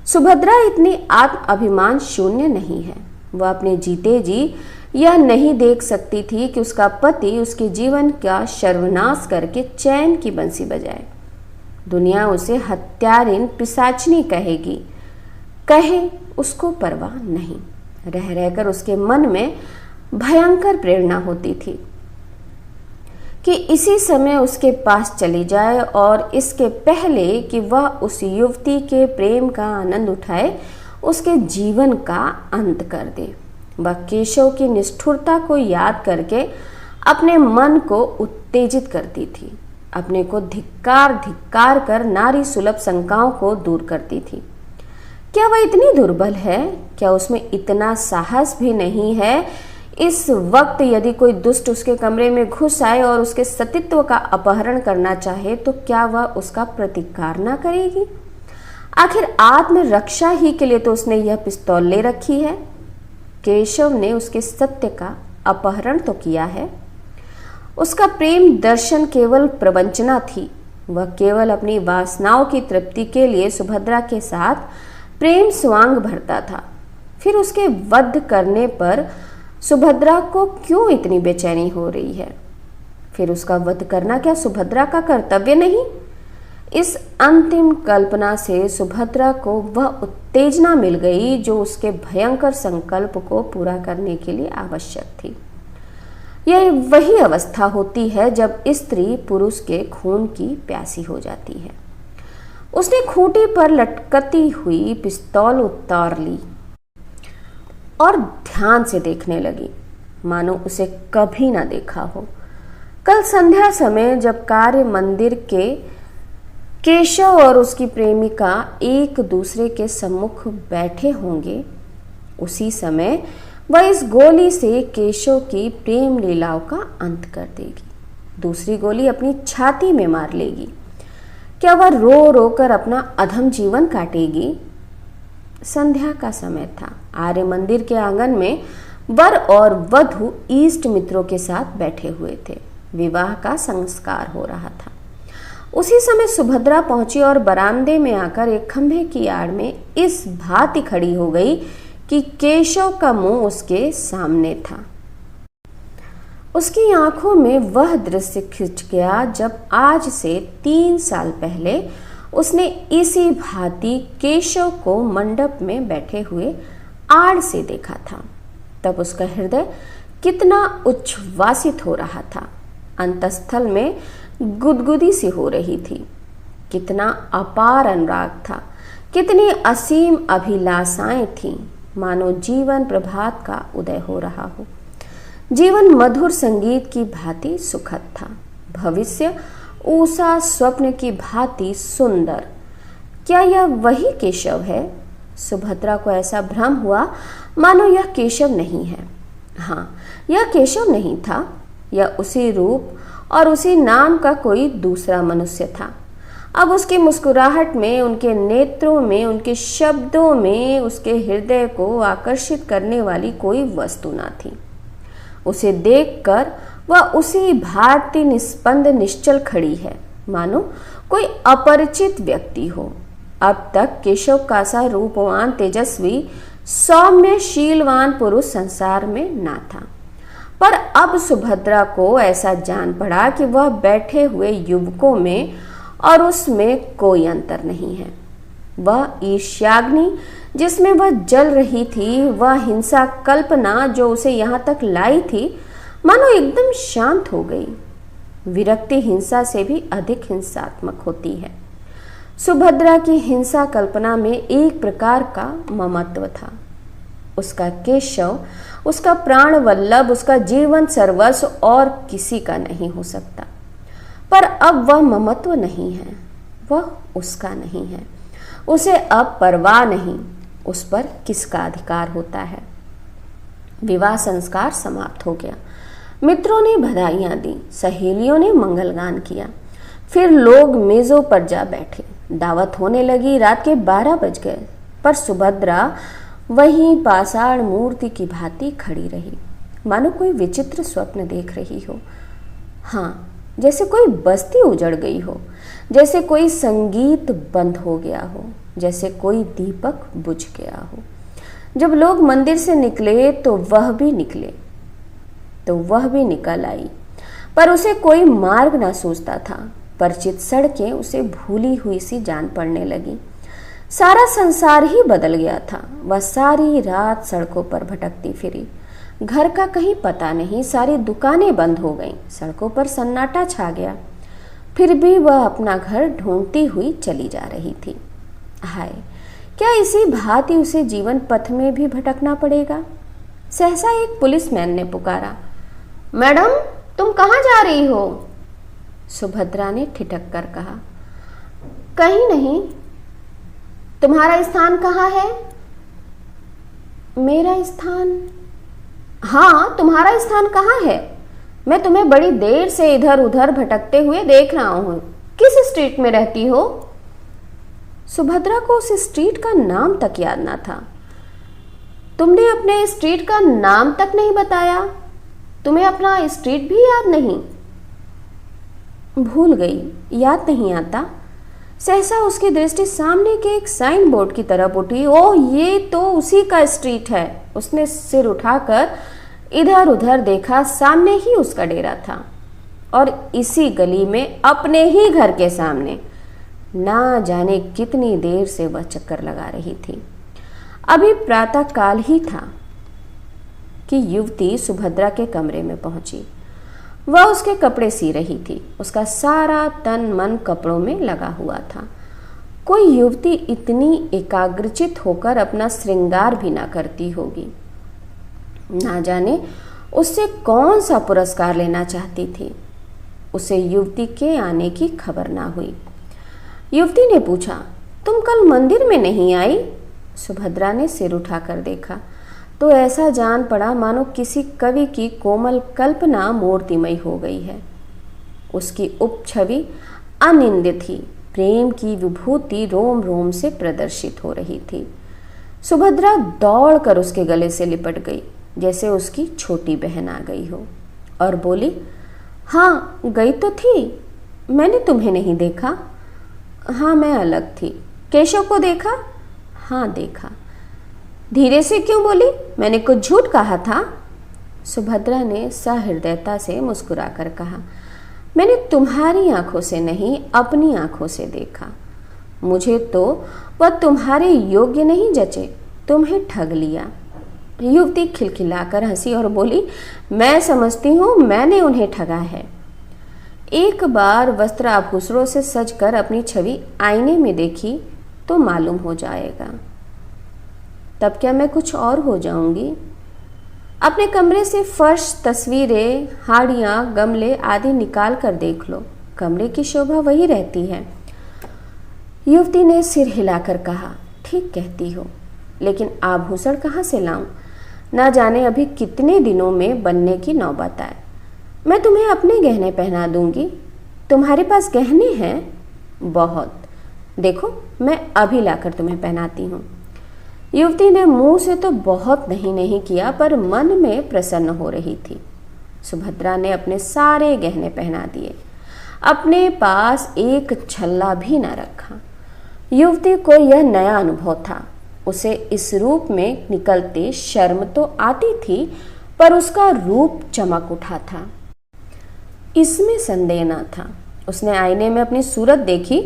सुभद्रा इतनी आत्म अभिमान शून्य नहीं है। वह अपने जीते जी यह नहीं देख सकती थी कि उसका पति उसके जीवन का सर्वनाश करके चैन की बंसी बजाए। दुनिया उसे हत्यारिन, पिशाचनी कहेगी, कहे, उसको परवाह नहीं। रह रहकर उसके मन में भयंकर प्रेरणा होती थी कि इसी समय उसके पास चली जाए और इसके पहले कि वह उस युवती के प्रेम का आनंद उठाए, उसके जीवन का अंत कर दे। वह केशव की निष्ठुरता को याद करके अपने मन को उत्तेजित करती थी, अपने को धिक्कार धिक्कार कर नारी सुलभ शंकाओं को दूर करती थी। क्या वह इतनी दुर्बल है? क्या उसमें इतना साहस भी नहीं है? इस वक्त यदि कोई दुष्ट उसके कमरे में घुस आए और उसके सतीत्व का अपहरण करना चाहे तो क्या वह उसका प्रतिकार ना करेगी? आखिर आत्मरक्षा ही के लिए तो उसने यह पिस्तौल ले रखी है। केशव ने उसके सत्य का अपहरण तो किया है। उसका प्रेम दर्शन केवल प्रवंचना थी। वह केवल अपनी वासनाओं की तृप्ति के लिए सुभद्रा के साथ प्रेम स्वांग भरता था। फिर उसके वध करने पर सुभद्रा को क्यों इतनी बेचैनी हो रही है? फिर उसका वध करना क्या सुभद्रा का कर्तव्य नहीं? इस अंतिम कल्पना से सुभद्रा को वह उत्तेजना मिल गई जो उसके भयंकर संकल्प को पूरा करने के लिए आवश्यक थी। यह वही अवस्था होती है जब स्त्री पुरुष के खून की प्यासी हो जाती है। उसने खूंटी पर लटकती हुई पिस्तौल उतार ली और ध्यान से देखने लगी, मानो उसे कभी ना देखा हो। कल संध्या समय जब कार्य मंदिर के केशव और उसकी प्रेमिका एक दूसरे के सम्मुख बैठे होंगे, उसी समय वह इस गोली से केशव की प्रेम लीलाओं का अंत कर देगी। दूसरी गोली अपनी छाती में मार लेगी। क्या वह रो रो कर अपना अधम जीवन काटेगी? संध्या का समय था। आर्य मंदिर के आंगन में वर और वधू इष्ट मित्रों के साथ बैठे हुए थे। विवाह का संस्कार हो रहा था। उसी समय सुभद्रा पहुंची और बरामदे में आकर एक खंभे की आड़ में इस भांति खड़ी हो गई कि केशव का मुंह उसके सामने था। उसकी आंखों में वह दृश्य खिंच गया जब आज से 3 साल पहले उसने इसी भांति केशव को मंडप में बैठे हुए आड़ से देखा था। तब उसका हृदय कितना उच्छ्वासित हो रहा था, अंतस्थल में गुदगुदी सी हो रही थी। कितना अपार अनुराग था, कितनी असीम अभिलाषाएं थीं, मानो जीवन प्रभात का उदय हो रहा हो। जीवन मधुर संगीत की भांति सुखद था, भविष्य ऊषा स्वप्न की भांति सुंदर। क्या यह वही केशव है? सुभद्रा को ऐसा भ्रम हुआ मानो यह केशव नहीं है। हाँ, यह केशव नहीं था, यह उसी रूप और उसी नाम का कोई दूसरा मनुष्य था। अब उसकी मुस्कुराहट में, उनके नेत्रों में, उनके शब्दों में उसके हृदय को आकर्षित करने वाली कोई वस्तु न थी। उसे देखकर वह उसी भारती निस्पंद निश्चल खड़ी है, मानो कोई अपरिचित व्यक्ति हो। अब तक केशव का सा रूपवान, तेजस्वी, सौम्य, शीलवान पुरुष संसार में ना था, पर अब सुभद्रा को ऐसा जान पड़ा कि वह बैठे हुए युवकों में और उसमें कोई अंतर नहीं है। वह ईर्ष्याग्नि जिसमें वह जल रही थी, वह हिंसा कल्पना जो उसे यहाँ तक लाई थी, मानो एकदम शांत हो गई। विरक्ति हिंसा से भी अधिक हिंसात्मक होती है। सुभद्रा की हिंसा कल्पना में एक प्रकार का ममत्व था। उसका केशव, उसका प्राण वल्लभ, उसका जीवन सर्वस्व और किसी का नहीं हो सकता। पर अब वह ममत्व नहीं है, वह उसका नहीं है। उसे अब परवाह नहीं, उस पर किसका अधिकार होता है। विवाह संस्कार समाप्त हो गया। मित्रों ने बधाइयां दी, सहेलियों ने मंगलगान किया। फिर लोग मेजों पर जा बैठे। दावत होने लगी। रात के 12 बज गए, पर सुभद्रा वहीं पाषाण मूर्ति की भांति खड़ी रही, मानो कोई विचित्र स्वप्न देख रही हो। हाँ, जैसे कोई बस्ती उजड़ गई हो, जैसे कोई संगीत बंद हो गया हो, जैसे कोई दीपक बुझ गया हो। जब लोग मंदिर से निकले तो वह भी निकल आई, पर उसे कोई मार्ग ना सूझता था। परिचित सड़कें उसे भूली हुई सी जान पड़ने लगी। सारा संसार ही बदल गया था। वह सारी रात सड़कों पर भटकती फिरी। घर का कहीं पता नहीं, सारी दुकानें बंद हो गईं, सड़कों पर सन्नाटा छा गया। फिर भी वह अपना घर ढूंढती हुई चली जा रही थी। हाय, क्या इसी भांति उसे जीवन पथ में भी भटकना पड़ेगा? सहसा एक पुलिसमैन ने पुकारा, मैडम, तुम कहाँ जा रही हो? सुभद्रा ने ठिठक कर कहा, कहीं नहीं। तुम्हारा स्थान कहाँ है? मेरा स्थान? हाँ, तुम्हारा स्थान कहाँ है? मैं तुम्हें बड़ी देर से इधर उधर भटकते हुए देख रहा हूँ। किस स्ट्रीट में रहती हो? सुभद्रा को उस स्ट्रीट का नाम तक याद ना था। तुमने अपने स्ट्रीट का नाम तक नहीं बताया? तुम्हें अपना स्ट्रीट भी याद नहीं? भूल गई, याद नहीं आता। सहसा उसकी दृष्टि सामने के एक साइन बोर्ड की तरफ उठी। ओह, ये तो उसी का स्ट्रीट है। उसने सिर उठाकर इधर उधर देखा। सामने ही उसका डेरा था और इसी गली में अपने ही घर के सामने ना जाने कितनी देर से वह चक्कर लगा रही थी। अभी प्रातः काल ही था कि युवती सुभद्रा के कमरे में पहुंची। वह उसके कपड़े सी रही थी। उसका सारा तन मन कपड़ों में लगा हुआ था। कोई युवती इतनी एकाग्रचित होकर अपना श्रृंगार भी ना करती होगी। ना जाने उससे कौन सा पुरस्कार लेना चाहती थी। उसे युवती के आने की खबर ना हुई। युवती ने पूछा, तुम कल मंदिर में नहीं आई? सुभद्रा ने सिर उठाकर देखा तो ऐसा जान पड़ा मानो किसी कवि की कोमल कल्पना मूर्तिमय हो गई है। उसकी उपछवि अनिंदित थी, प्रेम की विभूति रोम रोम से प्रदर्शित हो रही थी। सुभद्रा दौड़कर उसके गले से लिपट गई, जैसे उसकी छोटी बहन आ गई हो, और बोली, हाँ गई तो थी, मैंने तुम्हें नहीं देखा। हाँ मैं अलग थी। केशव को देखा? हाँ देखा। धीरे से क्यों बोली? मैंने कुछ झूठ कहा था? सुभद्रा ने सहृदयता से मुस्कुराकर कहा, मैंने तुम्हारी आंखों से नहीं अपनी आंखों से देखा। मुझे तो वह तुम्हारे योग्य नहीं जचे, तुम्हें ठग लिया। युवती खिलखिलाकर हंसी और बोली, मैं समझती हूँ मैंने उन्हें ठगा है। एक बार वस्त्र आभूषणों से सजकर अपनी छवि आईने में देखी तो मालूम हो जाएगा। तब क्या मैं कुछ और हो जाऊंगी? अपने कमरे से फर्श, तस्वीरें, हाड़ियाँ, गमले आदि निकाल कर देख लो, कमरे की शोभा वही रहती है। युवती ने सिर हिलाकर कहा, ठीक कहती हो, लेकिन आभूषण कहाँ से लाऊं? ना जाने अभी कितने दिनों में बनने की नौबत आए। मैं तुम्हें अपने गहने पहना दूंगी। तुम्हारे पास गहने हैं? बहुत। देखो मैं अभी लाकर तुम्हें पहनाती हूँ। युवती ने मुंह से तो बहुत नहीं किया, पर मन में प्रसन्न हो रही थी। सुभद्रा ने अपने सारे गहने पहना दिए, अपने पास एक छल्ला भी न रखा। युवती को यह नया अनुभव था। उसे इस रूप में निकलते शर्म तो आती थी, पर उसका रूप चमक उठा था, इसमें संदेह न था। उसने आईने में अपनी सूरत देखी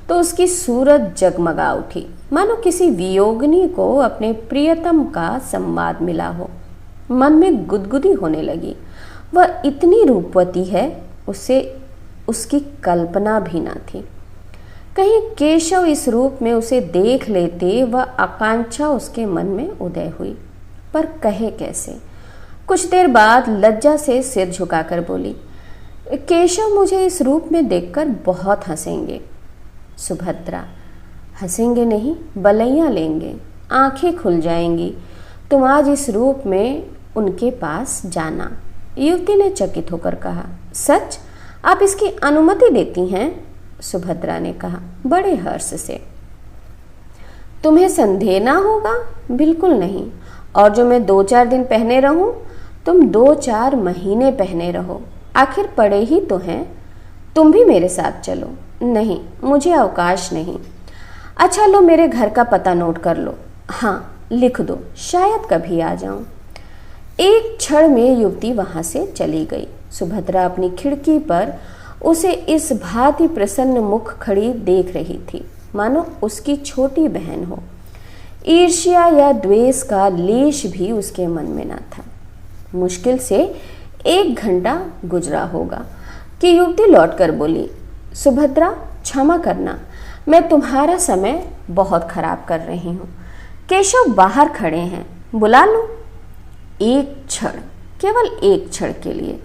तो उसकी सूरत जगमगा उठी, मानो किसी वियोगिनी को अपने प्रियतम का संवाद मिला हो। मन में गुदगुदी होने लगी। वह इतनी रूपवती है, उसे उसकी कल्पना भी न थी। कहीं केशव इस रूप में उसे देख लेते, वह आकांक्षा उसके मन में उदय हुई, पर कहे कैसे। कुछ देर बाद लज्जा से सिर झुकाकर बोली, केशव मुझे इस रूप में देखकर बहुत हंसेंगे। सुभद्रा, हंसेंगे नहीं, बलैया लेंगे, आंखें खुल जाएंगी। तुम आज इस रूप में उनके पास जाना। युवती ने चकित होकर कहा, सच? आप इसकी अनुमति देती हैं? सुभद्रा ने कहा बड़े हर्ष से। तुम्हें संदेह ना होगा? बिल्कुल नहीं। और जो मैं 2-4 दिन पहने रहूं, तुम 2-4 महीने पहने रहो, आखिर पड़े ही तो हैं। तुम भी मेरे साथ चलो। नहीं, मुझे अवकाश नहीं। अच्छा लो, मेरे घर का पता नोट कर लो। हाँ लिख दो, शायद कभी आ जाऊं। एक क्षण में युवती वहां से चली गई। सुभद्रा अपनी खिड़की पर उसे इस भांति प्रसन्न मुख खड़ी देख रही थी, मानो उसकी छोटी बहन हो। ईर्ष्या या द्वेष का लेश भी उसके मन में न था। मुश्किल से 1 घंटा गुजरा होगा कि युवती लौटकर बोली, सुभद्रा क्षमा करना, मैं तुम्हारा समय बहुत खराब कर रही हूँ। केशव बाहर खड़े हैं, बुला लो। एक क्षण, केवल एक क्षण के लिए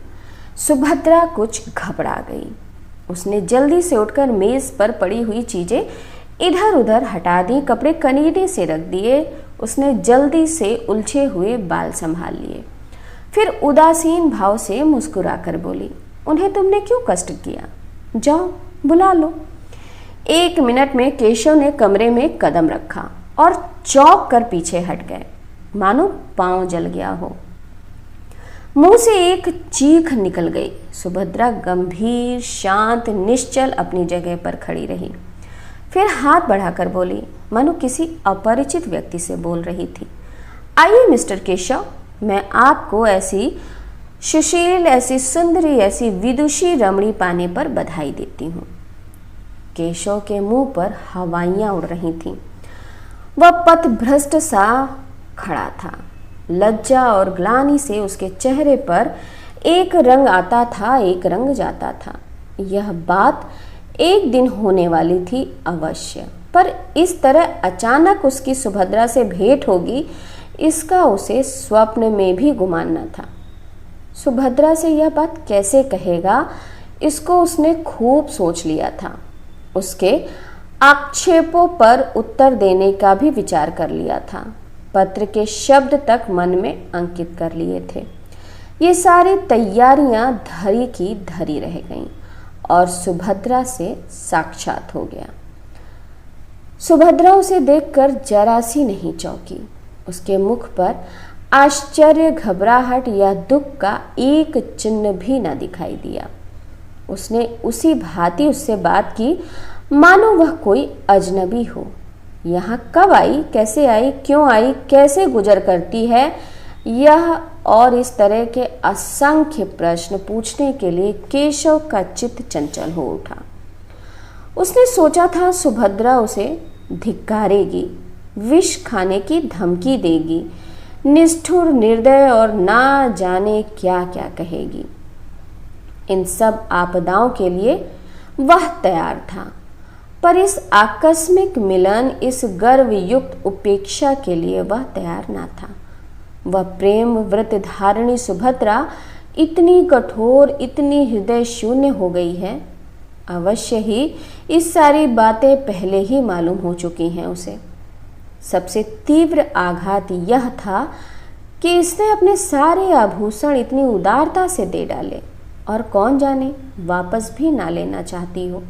सुभद्रा कुछ घबरा गई। उसने जल्दी से उठकर मेज पर पड़ी हुई चीजें इधर उधर हटा दी, कपड़े कनीने से रख दिए। उसने जल्दी से उलझे हुए बाल संभाल लिए, फिर उदासीन भाव से मुस्कुराकर बोली, उन्हें तुमने क्यों कष्ट किया? जाओ बुला लो। 1 मिनट में केशव ने कमरे में कदम रखा और चौंक कर पीछे हट गए, मानो पांव जल गया हो। मुंह से एक चीख निकल गई। सुभद्रा गंभीर, शांत, निश्चल अपनी जगह पर खड़ी रही। फिर हाथ बढ़ाकर बोली, मानो किसी अपरिचित व्यक्ति से बोल रही थी, आइए मिस्टर केशव, मैं आपको ऐसी सुशील, ऐसी सुंदरी, ऐसी विदुषी रमणी पाने पर बधाई देती हूँ। केशव के मुंह पर हवाइयाँ उड़ रही थीं। वह पथभ्रष्ट सा खड़ा था। लज्जा और ग्लानि से उसके चेहरे पर एक रंग आता था, एक रंग जाता था। यह बात एक दिन होने वाली थी अवश्य, पर इस तरह अचानक उसकी सुभद्रा से भेंट होगी, इसका उसे स्वप्न में भी गुमान न था। सुभद्रा से यह बात कैसे कहेगा, इसको उसने खूब सोच लिया था। उसके आक्षेपों पर उत्तर देने का भी विचार कर लिया था। पत्र के शब्द तक मन में अंकित कर लिए थे। ये सारी तैयारियां धरी की धरी रह गईं और सुभद्रा से साक्षात हो गया। सुभद्रा उसे देखकर जरा सी नहीं चौंकी। उसके मुख पर आश्चर्य, घबराहट या दुख का एक चिन्ह भी न दिखाई दिया। उसने उसी भांति उससे बात की मानो वह कोई अजनबी हो। यहाँ कब आई, कैसे आई, क्यों आई, कैसे गुजर करती है, यह और इस तरह के असंख्य प्रश्न पूछने के लिए केशव का चित्त चंचल हो उठा। उसने सोचा था सुभद्रा उसे धिक्कारेगी, विष खाने की धमकी देगी, निष्ठुर, निर्दय और ना जाने क्या क्या कहेगी। इन सब आपदाओं के लिए वह तैयार था, पर इस आकस्मिक मिलन, इस गर्वयुक्त उपेक्षा के लिए वह तैयार न था। वह प्रेम व्रत धारिणी सुभद्रा इतनी कठोर, इतनी हृदय शून्य हो गई है। अवश्य ही इस सारी बातें पहले ही मालूम हो चुकी हैं उसे। सबसे तीव्र आघात यह था कि इसने अपने सारे आभूषण इतनी उदारता से दे डाले और कौन जाने वापस भी ना लेना चाहती हो।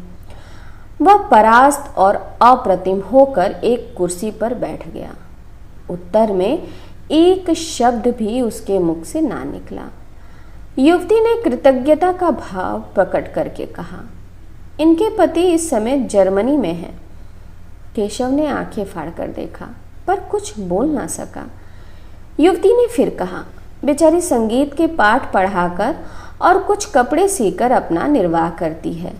वह परास्त और अप्रतिम होकर एक कुर्सी पर बैठ गया। उत्तर में एक शब्द भी उसके मुख से ना निकला। युवती ने कृतज्ञता का भाव प्रकट करके कहा, इनके पति इस समय जर्मनी में हैं। केशव ने आंखें फाड़कर देखा पर कुछ बोल ना सका। युवती ने फिर कहा, बेचारी संगीत के पाठ पढ़ाकर और कुछ कपड़े सीकर अपना निर्वाह करती है।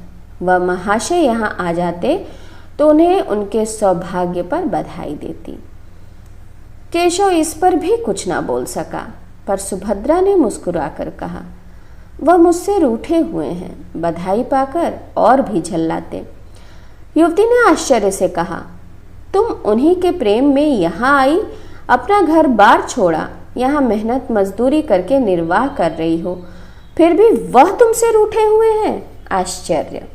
वह महाशय यहाँ आ जाते तो उन्हें उनके सौभाग्य पर बधाई देती। केशव इस पर भी कुछ ना बोल सका, पर सुभद्रा ने मुस्कुराकर कहा, वह मुझसे रूठे हुए हैं, बधाई पाकर और भी झल्लाते। युवती ने आश्चर्य से कहा, तुम उन्हीं के प्रेम में यहाँ आई, अपना घर बार छोड़ा, यहाँ मेहनत मजदूरी करके निर्वाह कर रही हो, फिर भी वह तुमसे रूठे हुए हैं? आश्चर्य।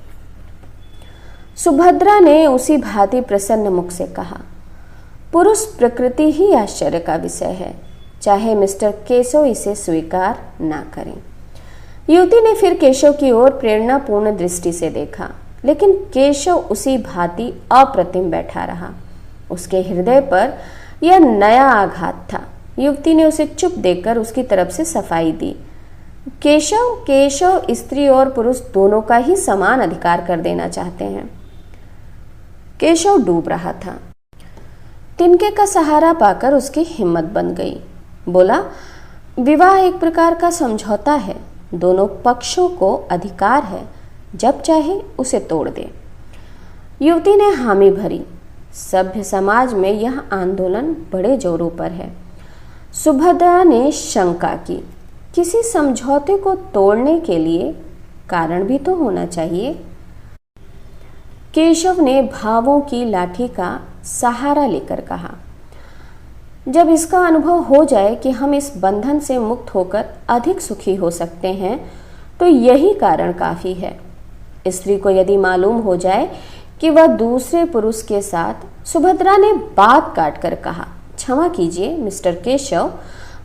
सुभद्रा ने उसी भांति प्रसन्न मुख से कहा, पुरुष प्रकृति ही आश्चर्य का विषय है, चाहे मिस्टर केशव इसे स्वीकार ना करें। युवती ने फिर केशव की ओर प्रेरणापूर्ण दृष्टि से देखा, लेकिन केशव उसी भांति अप्रतिम बैठा रहा। उसके हृदय पर यह नया आघात था। युवती ने उसे चुप देखकर उसकी तरफ से सफाई दी। केशव स्त्री और पुरुष दोनों का ही समान अधिकार कर देना चाहते हैं। केशव डूब रहा था। तिनके का सहारा पाकर उसकी हिम्मत बन गई। बोला, विवाह एक प्रकार का समझौता है, दोनों पक्षों को अधिकार है, जब चाहे उसे तोड़ दे। युवती ने हामी भरी। सभ्य समाज में यह आंदोलन बड़े जोरों पर है। सुभद्रा ने शंका की, किसी समझौते को तोड़ने के लिए कारण भी तो होना चाहिए। केशव ने भावों की लाठी का सहारा लेकर कहा, जब इसका अनुभव हो जाए कि हम इस बंधन से मुक्त होकर अधिक सुखी हो सकते हैं, तो यही कारण काफी है। स्त्री को यदि मालूम हो जाए कि वह दूसरे पुरुष के साथ, सुभद्रा ने बात काट कर कहा, क्षमा कीजिए मिस्टर केशव,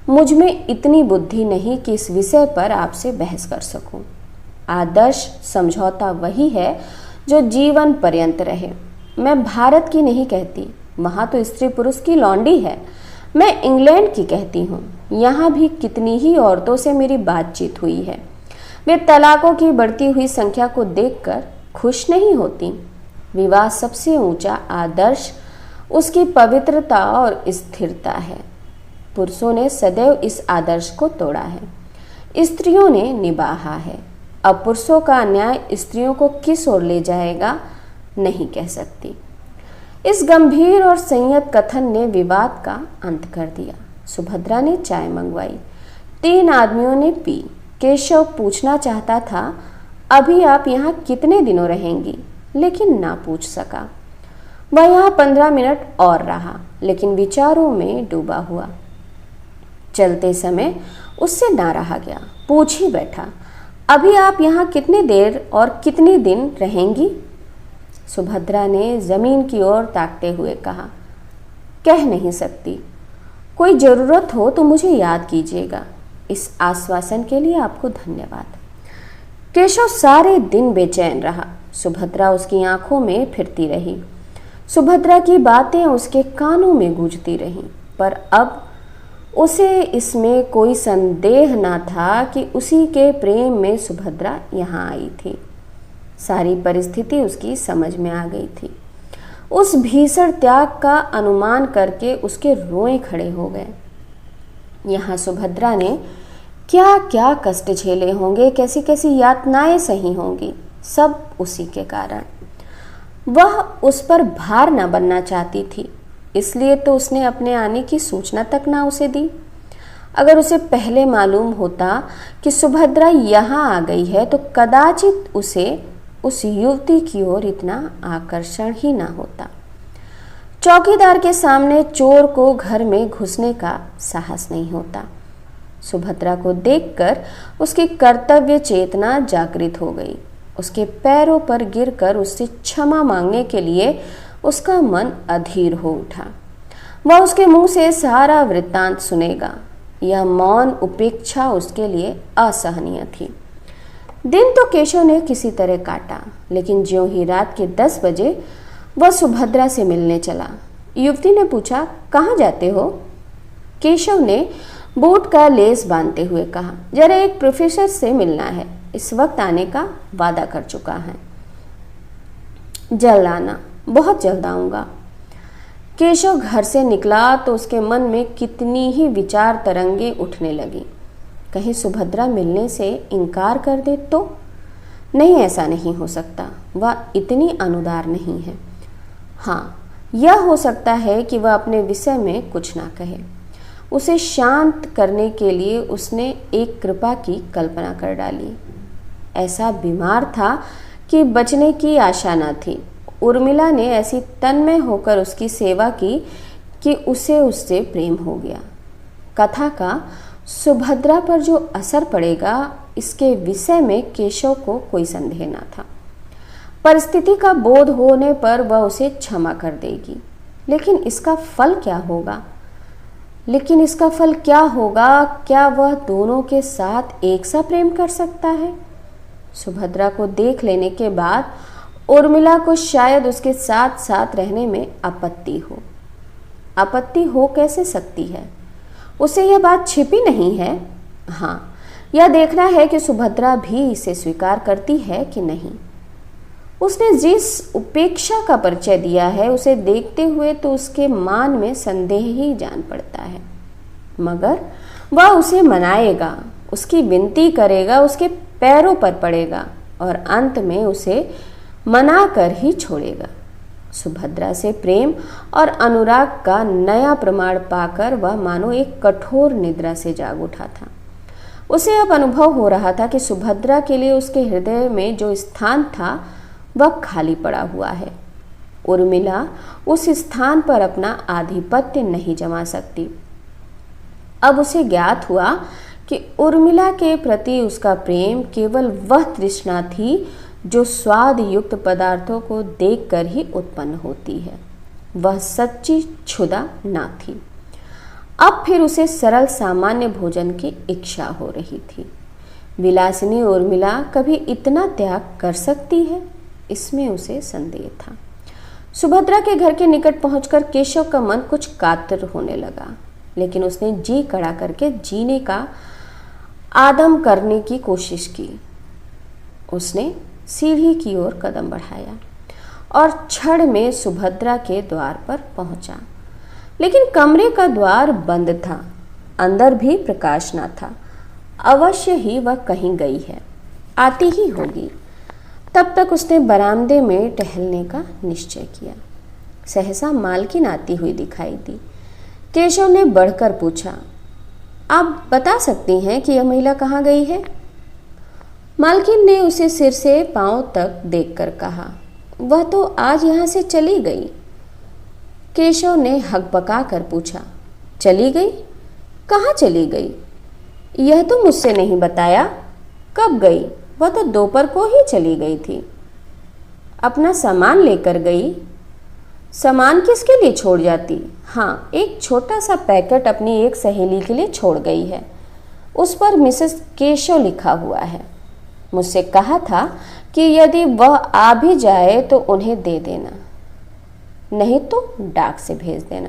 मुझ में इतनी बुद्धि नहीं कि इस विषय पर आपसे बहस कर सकूं। आदर्श समझौता वही है जो जीवन पर्यंत रहे। मैं भारत की नहीं कहती, वहाँ तो स्त्री पुरुष की लौंडी है। मैं इंग्लैंड की कहती हूँ। यहाँ भी कितनी ही औरतों से मेरी बातचीत हुई है। वे तलाकों की बढ़ती हुई संख्या को देखकर खुश नहीं होती। विवाह सबसे ऊंचा आदर्श उसकी पवित्रता और स्थिरता है। पुरुषों ने सदैव इस आदर्श को तोड़ा है, स्त्रियों ने निभाया है। अब पुरुषों का अन्याय स्त्रियों को किस ओर ले जाएगा, नहीं कह सकती। इस गंभीर और संयत कथन ने विवाद का अंत कर दिया। सुभद्रा ने चाय मंगवाई। 3 आदमियों ने पी। केशव पूछना चाहता था, अभी आप यहाँ कितने दिनों रहेंगी, लेकिन ना पूछ सका। वह यहाँ 15 मिनट और रहा, लेकिन विचारों में डूबा हुआ। चलते समय उससे ना रहा गया, पूछ ही बैठा, अभी आप यहाँ कितनी देर और कितने दिन रहेंगी? सुभद्रा ने जमीन की ओर ताकते हुए कहा, कह नहीं सकती, कोई ज़रूरत हो तो मुझे याद कीजिएगा। इस आश्वासन के लिए आपको धन्यवाद। केशव सारे दिन बेचैन रहा। सुभद्रा उसकी आंखों में फिरती रही। सुभद्रा की बातें उसके कानों में गूंजती रहीं, पर अब उसे इसमें कोई संदेह न था कि उसी के प्रेम में सुभद्रा यहाँ आई थी। सारी परिस्थिति उसकी समझ में आ गई थी। उस भीषण त्याग का अनुमान करके उसके रोए खड़े हो गए। यहाँ सुभद्रा ने क्या क्या कष्ट झेले होंगे, कैसी कैसी यातनाएं सही होंगी, सब उसी के कारण। वह उस पर भार न बनना चाहती थी, इसलिए तो उसने अपने आने की सूचना तक ना उसे दी। अगर उसे पहले मालूम होता कि सुभद्रा यहाँ आ गई है तो कदाचित उसे उस युवती की ओर इतना आकर्षण ही ना होता। चौकीदार के सामने चोर को घर में घुसने का साहस नहीं होता। सुभद्रा को देखकर उसकी कर्तव्य चेतना जागृत हो गई। उसके पैरों पर गिरकर उससे क्षमा मांगने के लिए उसका मन अधीर हो उठा। वह उसके मुंह से सारा वृत्तांत सुनेगा। यह मौन उपेक्षा उसके लिए असहनीय थी। दिन तो केशव ने किसी तरह काटा, लेकिन ज्यों ही रात के 10 बजे वह सुभद्रा से मिलने चला। युवती ने पूछा, कहाँ जाते हो? केशव ने बूट का लेस बांधते हुए कहा, जरा एक प्रोफेसर से मिलना है, इस वक्त आने का वादा कर चुका है। जल्द आना। बहुत जल्द आऊँगा। केशव घर से निकला तो उसके मन में कितनी ही विचार तरंगे उठने लगी। कहीं सुभद्रा मिलने से इनकार कर दे तो? नहीं, ऐसा नहीं हो सकता, वह इतनी अनुदार नहीं है। हाँ, यह हो सकता है कि वह अपने विषय में कुछ ना कहे। उसे शांत करने के लिए उसने एक कृपा की कल्पना कर डाली। ऐसा बीमार था कि बचने की आशा न थी। उर्मिला ने ऐसी तन्मय होकर उसकी सेवा की कि उसे उससे प्रेम हो गया। कथा का सुभद्रा पर जो असर पड़ेगा, इसके विषय में केशव को कोई संदेह न था। परिस्थिति का बोध होने पर वह उसे क्षमा कर देगी, लेकिन इसका फल क्या होगा? क्या वह दोनों के साथ एक सा प्रेम कर सकता है? सुभद्रा को देख लेने के बाद उर्मिला को शायद उसके साथ साथ रहने में आपत्ति हो। आपत्ति हो कैसे सकती है? उसे यह बात छिपी नहीं है। हाँ, यह देखना है कि सुभद्रा भी इसे स्वीकार करती है कि नहीं। उसने जिस उपेक्षा का परिचय दिया है, उसे देखते हुए तो उसके मान में संदेह ही जान पड़ता है। मगर वह उसे मनाएगा, उसकी विनती करेगा, उसके पैरों पर पड़ेगा और अंत में उसे मना कर ही छोड़ेगा। सुभद्रा से प्रेम और अनुराग का नया प्रमाण पाकर वह मानो एक कठोर निद्रा से जाग उठा था। उसे अब अनुभव हो रहा था कि सुभद्रा के लिए उसके हृदय में जो स्थान था वह खाली पड़ा हुआ है। उर्मिला उस स्थान पर अपना आधिपत्य नहीं जमा सकती। अब उसे ज्ञात हुआ कि उर्मिला के प्रति उसका प्रेम केवल वह तृष्णा थी जो स्वाद युक्त पदार्थों को देखकर ही उत्पन्न होती है। वह सच्ची क्षुधा ना थी। अब फिर उसे सरल सामान्य भोजन की इच्छा हो रही थी। विलासिनी उर्मिला कभी इतना त्याग कर सकती है? इसमें उसे संदेह था। सुभद्रा के घर के निकट पहुंचकर केशव का मन कुछ कातर होने लगा, लेकिन उसने जी कड़ा करके जीने का आदम करने की कोशिश की। उसने सीढ़ी की ओर कदम बढ़ाया और क्षण में सुभद्रा के द्वार पर पहुंचा, लेकिन कमरे का द्वार बंद था। अंदर भी प्रकाश न था। अवश्य ही वह कहीं गई है, आती ही होगी। तब तक उसने बरामदे में टहलने का निश्चय किया। सहसा मालकिन आती हुई दिखाई दी। केशव ने बढ़कर पूछा, आप बता सकती हैं कि यह महिला कहाँ गई है? मालकिन ने उसे सिर से पांव तक देखकर कहा, वह तो आज यहाँ से चली गई। केशव ने हकबका कर पूछा, चली गई? कहाँ चली गई? यह तो मुझसे नहीं बताया। कब गई? वह तो दोपहर को ही चली गई थी। अपना सामान लेकर गई। सामान किसके लिए छोड़ जाती? हाँ, एक छोटा सा पैकेट अपनी एक सहेली के लिए छोड़ गई है। उस पर मिसेस केशव लिखा हुआ है। मुझसे कहा था कि यदि वह आ भी जाए तो उन्हें दे देना, नहीं तो डाक से भेज देना।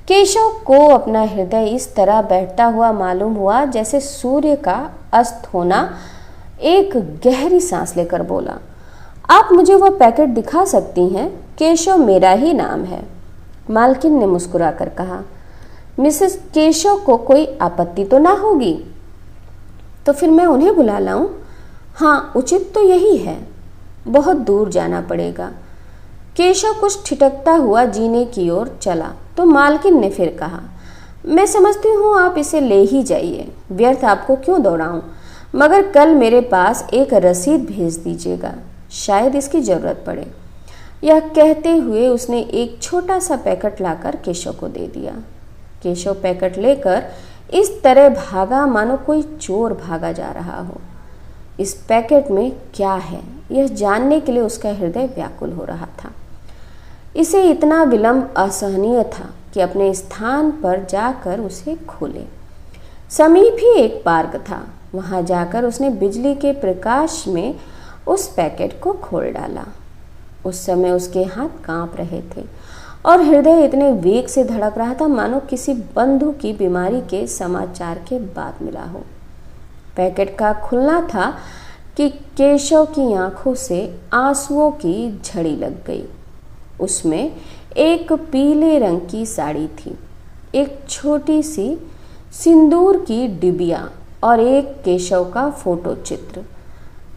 केशव को अपना हृदय इस तरह बैठता हुआ मालूम हुआ जैसे सूर्य का अस्त होना। एक गहरी सांस लेकर बोला, आप मुझे वह पैकेट दिखा सकती हैं? केशव मेरा ही नाम है। मालकिन ने मुस्कुराकर कहा, मिसेस केशव को कोई आपत्ति तो ना होगी? तो फिर मैं उन्हें बुला लाऊं? हाँ, उचित तो यही है। बहुत दूर जाना पड़ेगा। केशव कुछ ठिठकता हुआ जीने की ओर चला तो मालकिन ने फिर कहा, मैं समझती हूँ आप इसे ले ही जाइए, व्यर्थ आपको क्यों दौड़ाऊं, मगर कल मेरे पास एक रसीद भेज दीजिएगा, शायद इसकी ज़रूरत पड़े। यह कहते हुए उसने एक छोटा सा पैकेट लाकर केशव को दे दिया। केशव पैकेट लेकर इस तरह भागा मानो कोई चोर भागा जा रहा हो। इस पैकेट में क्या है यह जानने के लिए उसका हृदय व्याकुल हो रहा था। इसे इतना विलंब असहनीय था कि अपने स्थान पर जाकर उसे खोले। समीप ही एक पार्क था। वहां जाकर उसने बिजली के प्रकाश में उस पैकेट को खोल डाला। उस समय उसके हाथ कांप रहे थे और हृदय इतने वेग से धड़क रहा था मानो किसी बंधु की बीमारी के समाचार के बाद मिला हो। पैकेट का खुलना था कि केशव की आंखों से आंसुओं की झड़ी लग गई। उसमें एक पीले रंग की साड़ी थी, एक छोटी सी सिंदूर की डिबिया और एक केशव का फोटो चित्र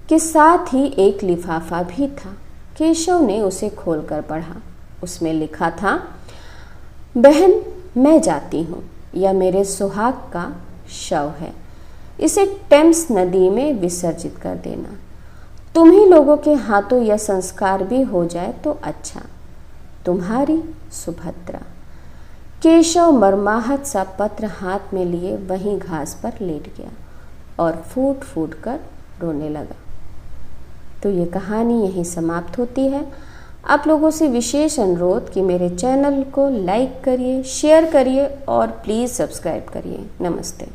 के साथ ही एक लिफाफा भी था। केशव ने उसे खोलकर पढ़ा। उसमें लिखा था, बहन मैं जाती हूँ, यह मेरे सुहाग का शव है, इसे टेम्स नदी में विसर्जित कर देना। तुम ही लोगों के हाथों यह संस्कार भी हो जाए तो अच्छा। तुम्हारी सुभद्रा। केशव मर्माहत सा पत्र हाथ में लिए वहीं घास पर लेट गया और फूट फूट कर रोने लगा। तो ये कहानी यहीं समाप्त होती है। आप लोगों से विशेष अनुरोध कि मेरे चैनल को लाइक करिए, शेयर करिए और प्लीज़ सब्सक्राइब करिए। नमस्ते।